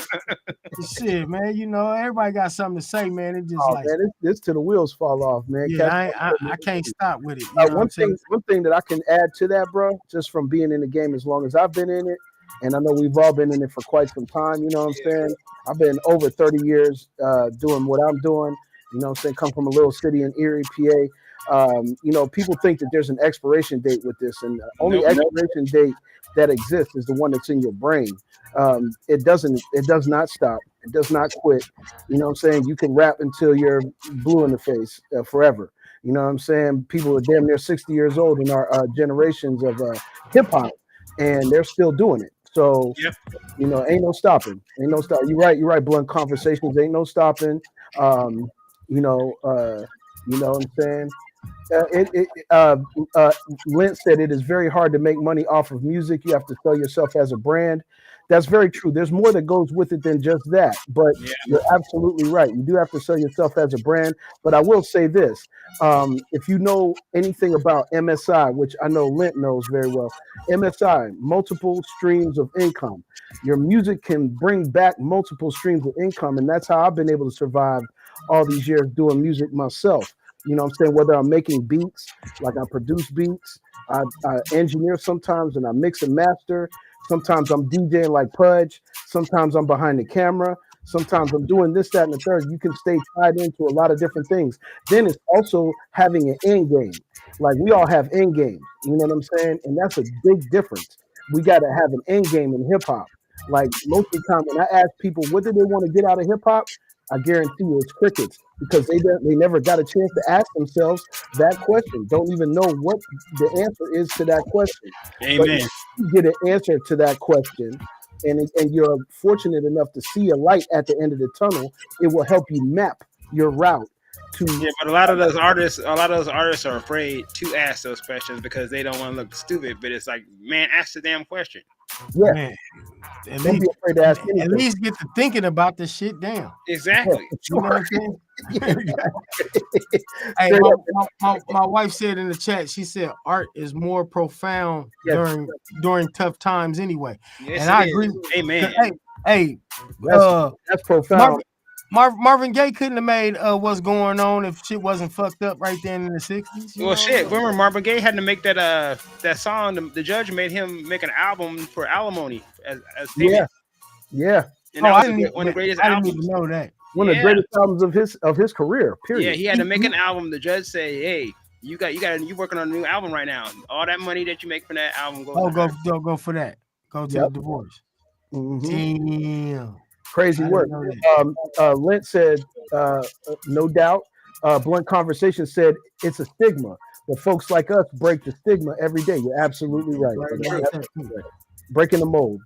Shit, man. Everybody got something to say, man. It just man, it's till the wheels fall off, man. Yeah, I can't stop with it. One thing that I can add to that, bro, just from being in the game as long as I've been in it, and I know we've all been in it for quite some time. You know what I'm saying? I've been over 30 years doing what I'm doing. You know what I'm saying? Come from a little city in Erie, PA. People think that there's an expiration date with this, and the only expiration date that exists is the one that's in your brain. It does not stop. It does not quit. You know what I'm saying? You can rap until you're blue in the face forever. You know what I'm saying? People are damn near 60 years old in our generations of hip hop, and they're still doing it. So, ain't no stopping. Ain't no stop. You're right. Blunt conversations. Ain't no stopping. You know what I'm saying? Lent said it is very hard to make money off of music. You have to sell yourself as a brand. That's very true. There's more that goes with it than just that. But you're absolutely right. You do have to sell yourself as a brand. But I will say this. If you know anything about MSI, which I know Lent knows very well, MSI, multiple streams of income. Your music can bring back multiple streams of income. And that's how I've been able to survive all these years doing music myself. You know what I'm saying? Whether I'm making beats, like I produce beats, I engineer sometimes, and I mix and master. Sometimes I'm DJing like Pudge. Sometimes I'm behind the camera. Sometimes I'm doing this, that, and the third. You can stay tied into a lot of different things. Then it's also having an end game. Like we all have end games. You know what I'm saying? And that's a big difference. We got to have an end game in hip hop. Like most of the time when I ask people, what do they want to get out of hip hop? I guarantee you it's crickets, because they never got a chance to ask themselves that question. Don't even know what the answer is to that question. Amen. But if you get an answer to that question, and you're fortunate enough to see a light at the end of the tunnel, it will help you map your route. But a lot of those artists are afraid to ask those questions because they don't want to look stupid. But it's like, man, ask the damn question. Yeah. Man, don't be afraid to ask anything. At least get to thinking about this shit down. Exactly. You know what I'm saying? Hey, my wife said in the chat, she said art is more profound during tough times anyway. Yes, and I agree. Amen. Hey, that's profound. Marvin Gaye couldn't have made What's Going On if shit wasn't fucked up right then in the 60s. Well, shit. Remember Marvin Gaye had to make that song. The judge made him make an album for alimony as payment. Yeah. And that was one of the greatest albums. I didn't even know that. One of the greatest albums of his career. Period. Yeah, he had to make an album. The judge said, "Hey, you working on a new album right now. All that money that you make from that album goes. Go for that. Go to the divorce. Mm-hmm. Damn. Crazy work. Lent said, no doubt. Blunt Conversation said it's a stigma, but folks like us break the stigma every day. You're absolutely right. Breaking the mold,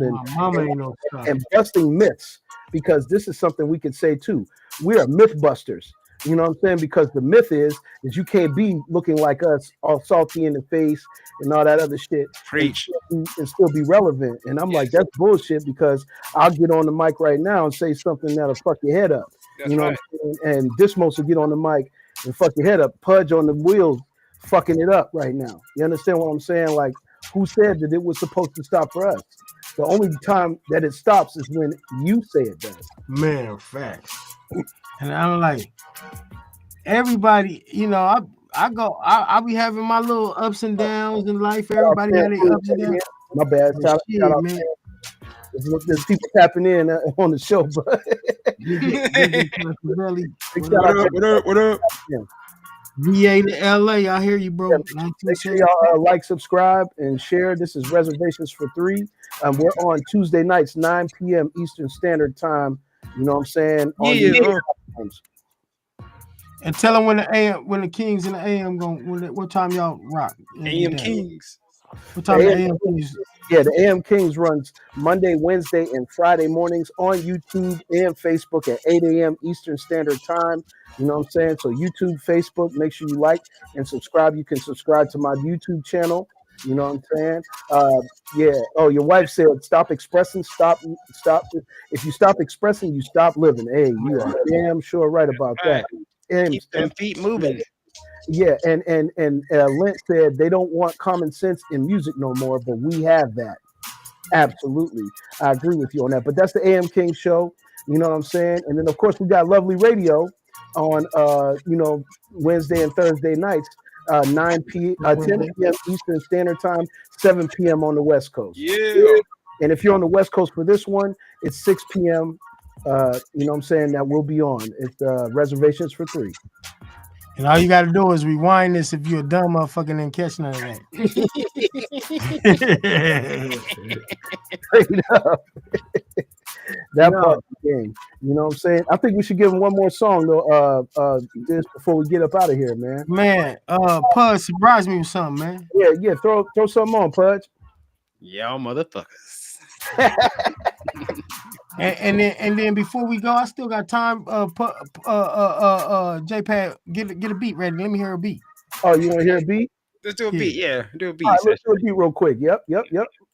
and busting myths, because this is something we could say too. We are myth busters. You know what I'm saying? Because the myth is you can't be looking like us, all salty in the face and all that other shit, and still be relevant. And I'm like, that's bullshit, because I'll get on the mic right now and say something that'll fuck your head up. What I'm saying? And Dismost will get on the mic and fuck your head up. Pudge on the wheels fucking it up right now. You understand what I'm saying? Like, who said that it was supposed to stop for us? The only time that it stops is when you say it does. Man, facts. And I'm like, everybody, I be having my little ups and downs in life. Everybody had their ups and downs. My bad. Shout out, man. There's people tapping in on the show, but what up? VA to LA, I hear you, bro. Make sure y'all like, subscribe, and share. This is Reservations for 3. We're on Tuesday nights, 9 p.m. Eastern Standard Time. You know what I'm saying? And tell them when the Kings and the AM what time y'all rock? AM Kings. What time the AM Kings? Yeah, the AM Kings runs Monday, Wednesday, and Friday mornings on YouTube and Facebook at 8 a.m. Eastern Standard Time. You know what I'm saying? So YouTube, Facebook, make sure you like and subscribe. You can subscribe to my YouTube channel. You know what I'm saying? Yeah. Oh, your wife said, stop expressing, stop. If you stop expressing, you stop living. Hey, you are damn sure right about that. Keep them feet moving. Yeah, and Lent said they don't want common sense in music no more, but we have that. Absolutely. I agree with you on that. But that's the AM King show. You know what I'm saying? And then, of course, we got Lovely Radio on, Wednesday and Thursday nights, 10 p.m. Eastern Standard Time, 7 p.m. on the West Coast. Yeah. And if you're on the West Coast for this one, it's 6 p.m. You know what I'm saying? That will be on. It's Reservations for 3. And all you got to do is rewind this if you're a dumb motherfucker and didn't catch none of that. Straight up. That part of the game. You know what I'm saying? I think we should give him one more song, though, just before we get up out of here, man. Man, Pudge, surprise me with something, man. Yeah, throw something on, Pudge. Y'all motherfuckers. And then before we go, I still got time. J-Pad, get a beat ready. Let me hear a beat. Oh, you want to hear a beat? Let's do a beat. Yeah, do a beat. All right, let's do a beat real quick. Yep.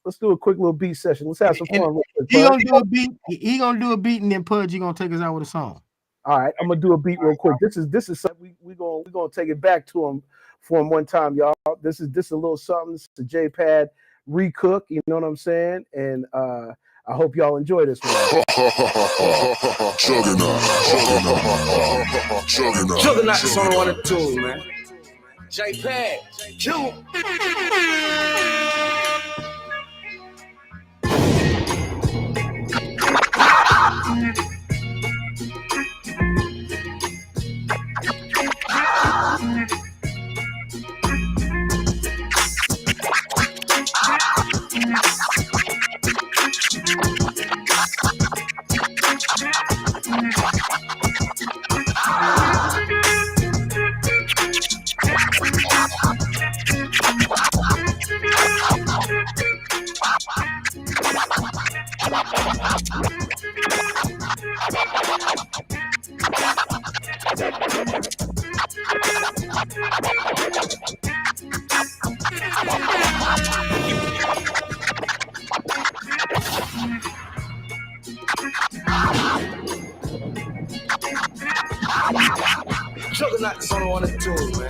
Let's do a quick little beat session. Let's have some fun. He gonna do a beat. He gonna do a beat, and then Pudge, you gonna take us out with a song. All right, I'm gonna do a beat real quick. This is something we gonna take it back to him for him one time, y'all. This is a little something. This is a J-Pad recook. You know what I'm saying? And I hope y'all enjoy this one. Juggernaut is on 1 and 2, man. J-Pad, Q. Juggernaut is on 1 and 2, man.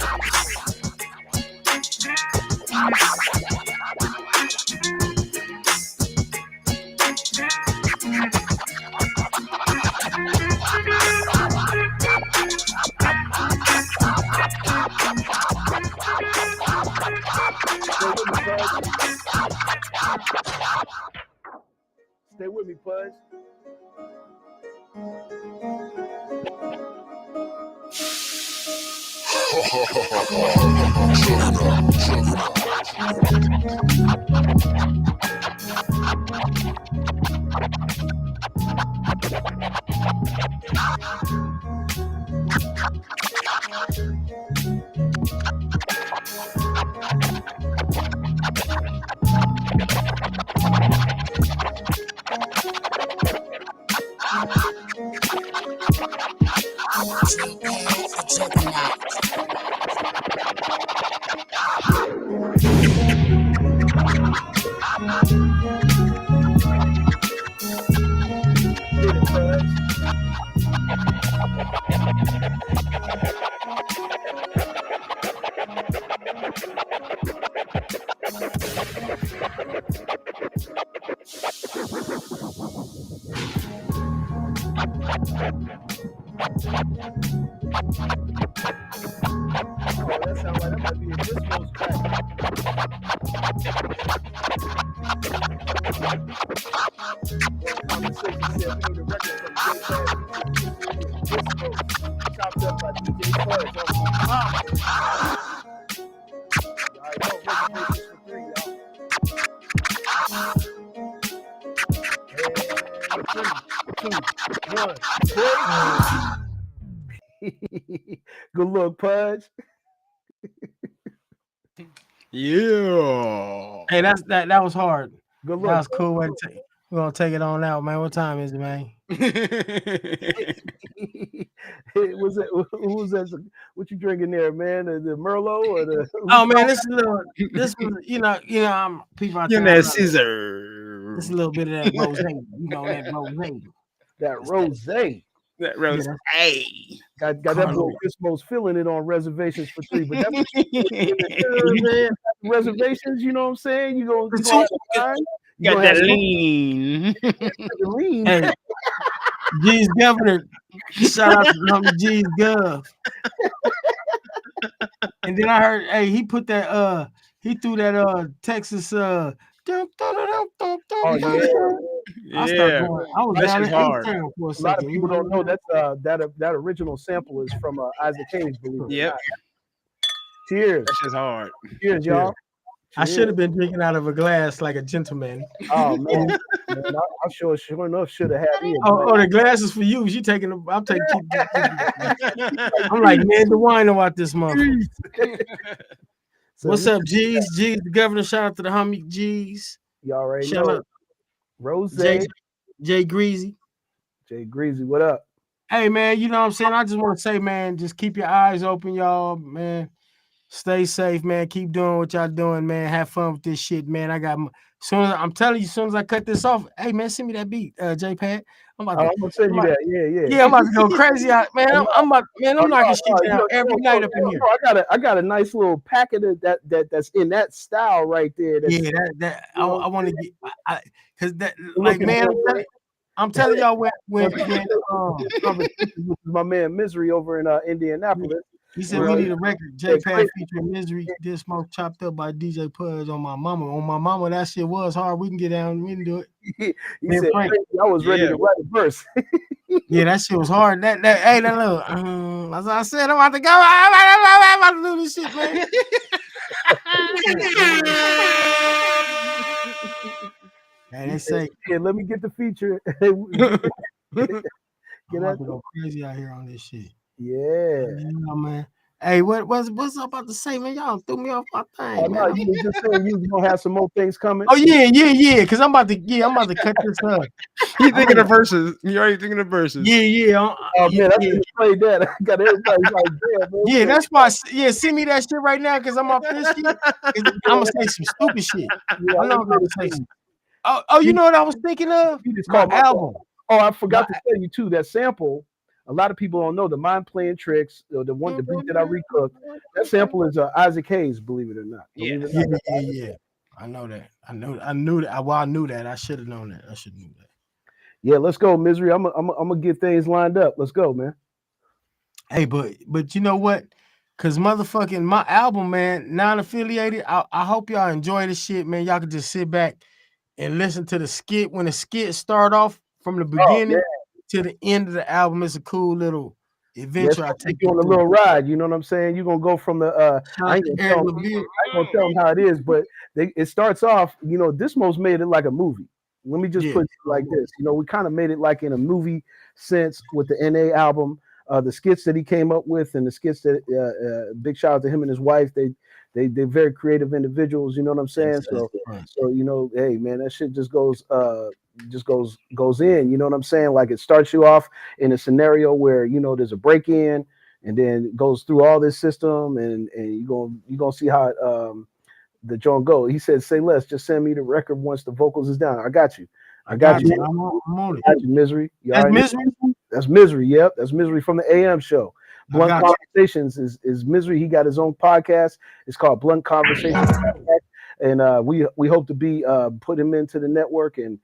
Stay with me, Pudge. That sounds like that might be a Dismost track. Conversation said we need a record from Dismost, chopped up by DJ Fudge. Alright, no reservations for 3, y'all. And 3, 2, 1, break. Good look, Pudge. Yeah. Hey, that was hard. Good look. That was cool. We're gonna take it on out, man. What time is it, man? Who was that? What you drinking there, man? The Merlot or the? Oh man, this was I'm people out Give there. that scissor. This is a little bit of that rose, that rose. That rosé. That rose. Hey. Got that boy Dismost feeling it on reservations for 3, but that's reservations. You know what I'm saying? You gonna have time. You got that lean. Lean. Hey, G's Governor. Shout out to homie G's Gov. And then I heard, hey, he put that he threw that Texas Oh yeah. I started going. I was down in hard. Town for a second. A lot of people don't know that's that original sample is from Isaac Hayes, believe it. Yep. Cheers. That's just hard. Cheers, y'all. I should have been drinking out of a glass like a gentleman. Oh man, I'm sure enough should have had me. The glass is for you. I'm taking. I'm like Ned the wine about this motherfucker. What's up, G's? G's the governor. Shout out to the homie G's. You already Shout know. out Rose. Jay Greasy. Jay Greasy, what up? Hey man, you know what I'm saying? I just want to say, man, just keep your eyes open, y'all, man. Stay safe, man. Keep doing what y'all doing, man. Have fun with this shit, man. I'm telling you, as soon as I cut this off, hey man, send me that beat, J-Pad. I'm gonna send you that. Yeah, I'm about to go crazy, man. I'm knocking shit down every night up in here. I got a nice little packet of that's in that style right there. I want to get, because that, like, man, I'm telling y'all when my man Misery over in Indianapolis. He said we need a record. J-Pad featuring Misery, Dismost, chopped up by DJ Pudge on my mama. On my mama, that shit was hard. We can get down. We can do it. He said, I was ready to write a verse. Yeah, that shit was hard. That little, as I said, I'm about to go. I'm about to do this shit, man. And they say, yeah, let me get the feature. I'm about to go crazy out here on this shit. Yeah, man. Hey, what's I about to say, man? Y'all threw me off my thing, man. You was just saying you gonna have some more things coming. Oh yeah. Cause I'm about to cut this up. You thinking of verses? You already thinking of verses? Yeah. Oh man, I just played that. I got everybody like, damn, man. Yeah, that's why. Yeah, send me that shit right now, cause I'm off this shit. I'm gonna say some stupid shit. Yeah, I'm not gonna say some. Oh, you know what I was thinking of? My album. Oh, I forgot to tell you too. That sample. A lot of people don't know the Mind Playing Tricks, the beat that I recooked. That sample is Isaac Hayes, believe it or not. Yeah. I know that. I knew that. Well, I knew that. I should have known that. Yeah, let's go, Misery. I'm gonna get things lined up. Let's go, man. Hey, but you know what? Cause motherfucking my album, man, non-affiliated. I hope y'all enjoy this shit, man. Y'all can just sit back and listen to the skit. When the skit start off from the beginning to the end of the album, it's a cool little Eventually, I take you on a little ride. You know what I'm saying? You're gonna go from the I ain't gonna tell them how it is, but it starts off. You know, Dismost made it like a movie. Let me just put it like this. You know, we kind of made it like in a movie sense with the NA album, the skits that he came up with, and the skits that big shout out to him and his wife. They're very creative individuals. You know what I'm saying? So you know, hey man, that shit just goes in. You know what I'm saying? Like it starts you off in a scenario where you know there's a break in, and then it goes through all this system, and you gonna see how the joint go. He said, "Say less. Just send me the record once the vocals is down." I got you. I got you. I'm on it. I got you, Misery. That's Misery. That's Misery. Yep, that's Misery from the AM show. Blunt Conversations is Misery. He got his own podcast. It's called Blunt Conversations, and we hope to be put him into the network, and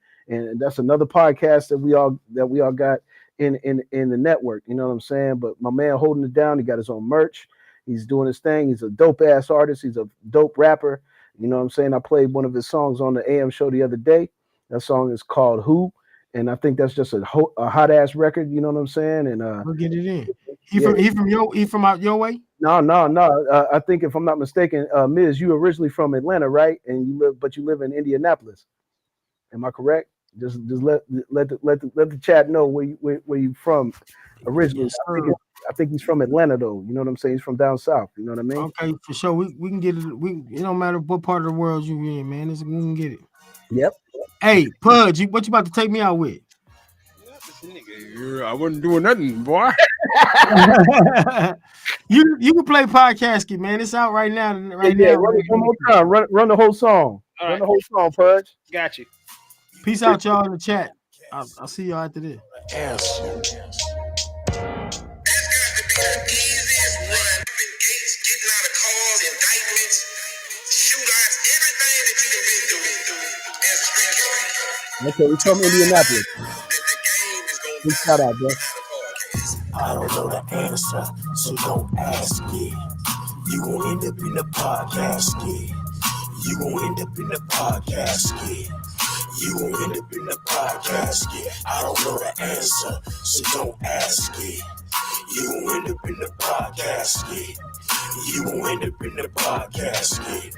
that's another podcast that we all got in the network. You know what I'm saying? But my man holding it down. He got his own merch. He's doing his thing. He's a dope ass artist. He's a dope rapper. You know what I'm saying? I played one of his songs on the AM show the other day. That song is called Who, and I think that's just a hot ass record. You know what I'm saying? And we'll get it in. He from out your way? No. I think if I'm not mistaken, Miz, you originally from Atlanta, right? And you live in Indianapolis. Am I correct? Just let the chat know where you from originally. Yes, I think he's from Atlanta though. You know what I'm saying? He's from down south. You know what I mean? Okay, for sure. We can get it. It don't matter what part of the world you in, man. We can get it. Yep. Hey, Pudge, what you about to take me out with? I wasn't doing nothing, boy. you can play Pod Casket, man. It's out right now. Now. Run it one more time. Run the whole song. All run the whole song, Pudge. Got you. Peace out, y'all in the chat. I'll see y'all after this. Okay, we from Indianapolis. Big shout out, bro. I don't know the answer, so don't ask it. You gon' end up in the podcast skit. You gon' end up in the podcast skit. You gon' end up in the podcast skit. I don't know the answer, so don't ask it. You gon' end up in the podcast skit. You gon' end up in the podcast skit.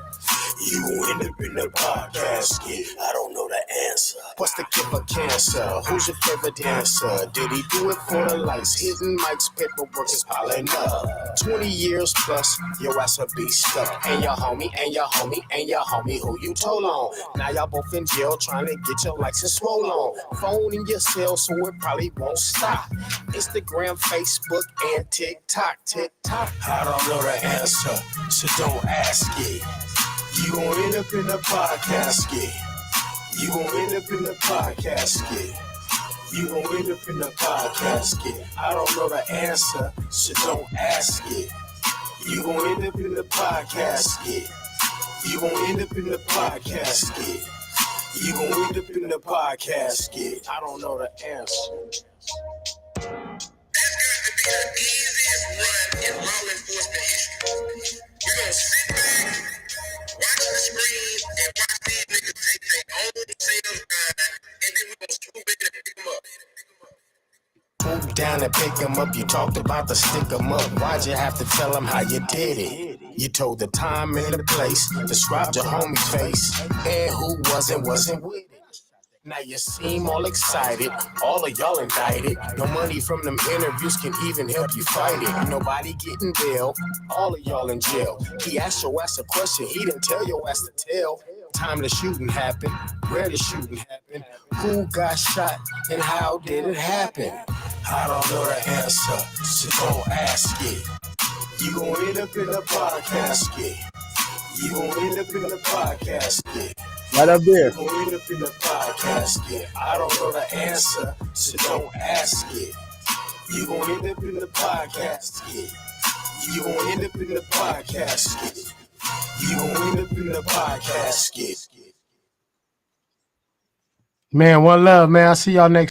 You gon' end up in the podcast skit. I don't know the answer. What's the cure for cancer? Who's your favorite dancer? Did he do it for the lights? Hidden mics, paperwork is piling up. 20 years plus, your ass will be stuck. And your homie, and your homie, and your homie who you told on. Now y'all both in jail trying to get your license swollen on. Phone in your cell so it probably won't stop. Instagram, Facebook, and TikTok. I don't know the answer, so don't ask it. You gon' end up in the podcast skit. You gon' end up in the podcast skit. You gon' end up in the podcast skit. I don't know the answer, so don't ask it. You gon' end up in the podcast skit. You gon' end up in the podcast skit. You gon' end up in the podcast skit. I don't know the answer. This got to be the easiest run in law enforcement history. You're gonna sit back, watch the screen, and watch these niggas take their own sales guide, and then we're gonna swoop in and pick them up. Swoop down and pick them up. You talked about the stick them up. Why'd you have to tell them how you did it? You told the time and the place, described your homie's face, and who wasn't with it. Now you seem all excited, all of y'all indicted. No money from them interviews can even help you fight it. Nobody getting bail, all of y'all in jail. He asked your ass a question, he didn't tell your ass to tell. Time the shooting happened, where the shooting happened, who got shot, and how did it happen? I don't know the answer, so don't ask it. You gon' end up in the podcast skit. You gon' end up in the podcast skit. Right up there. You gon' end up in the podcast skit. I don't know the answer, so don't ask it. You gon' end up in the podcast skit. You gon' end up in the podcast skit. You gon' end up in the podcast skit. Man, one love, man. I'll see y'all next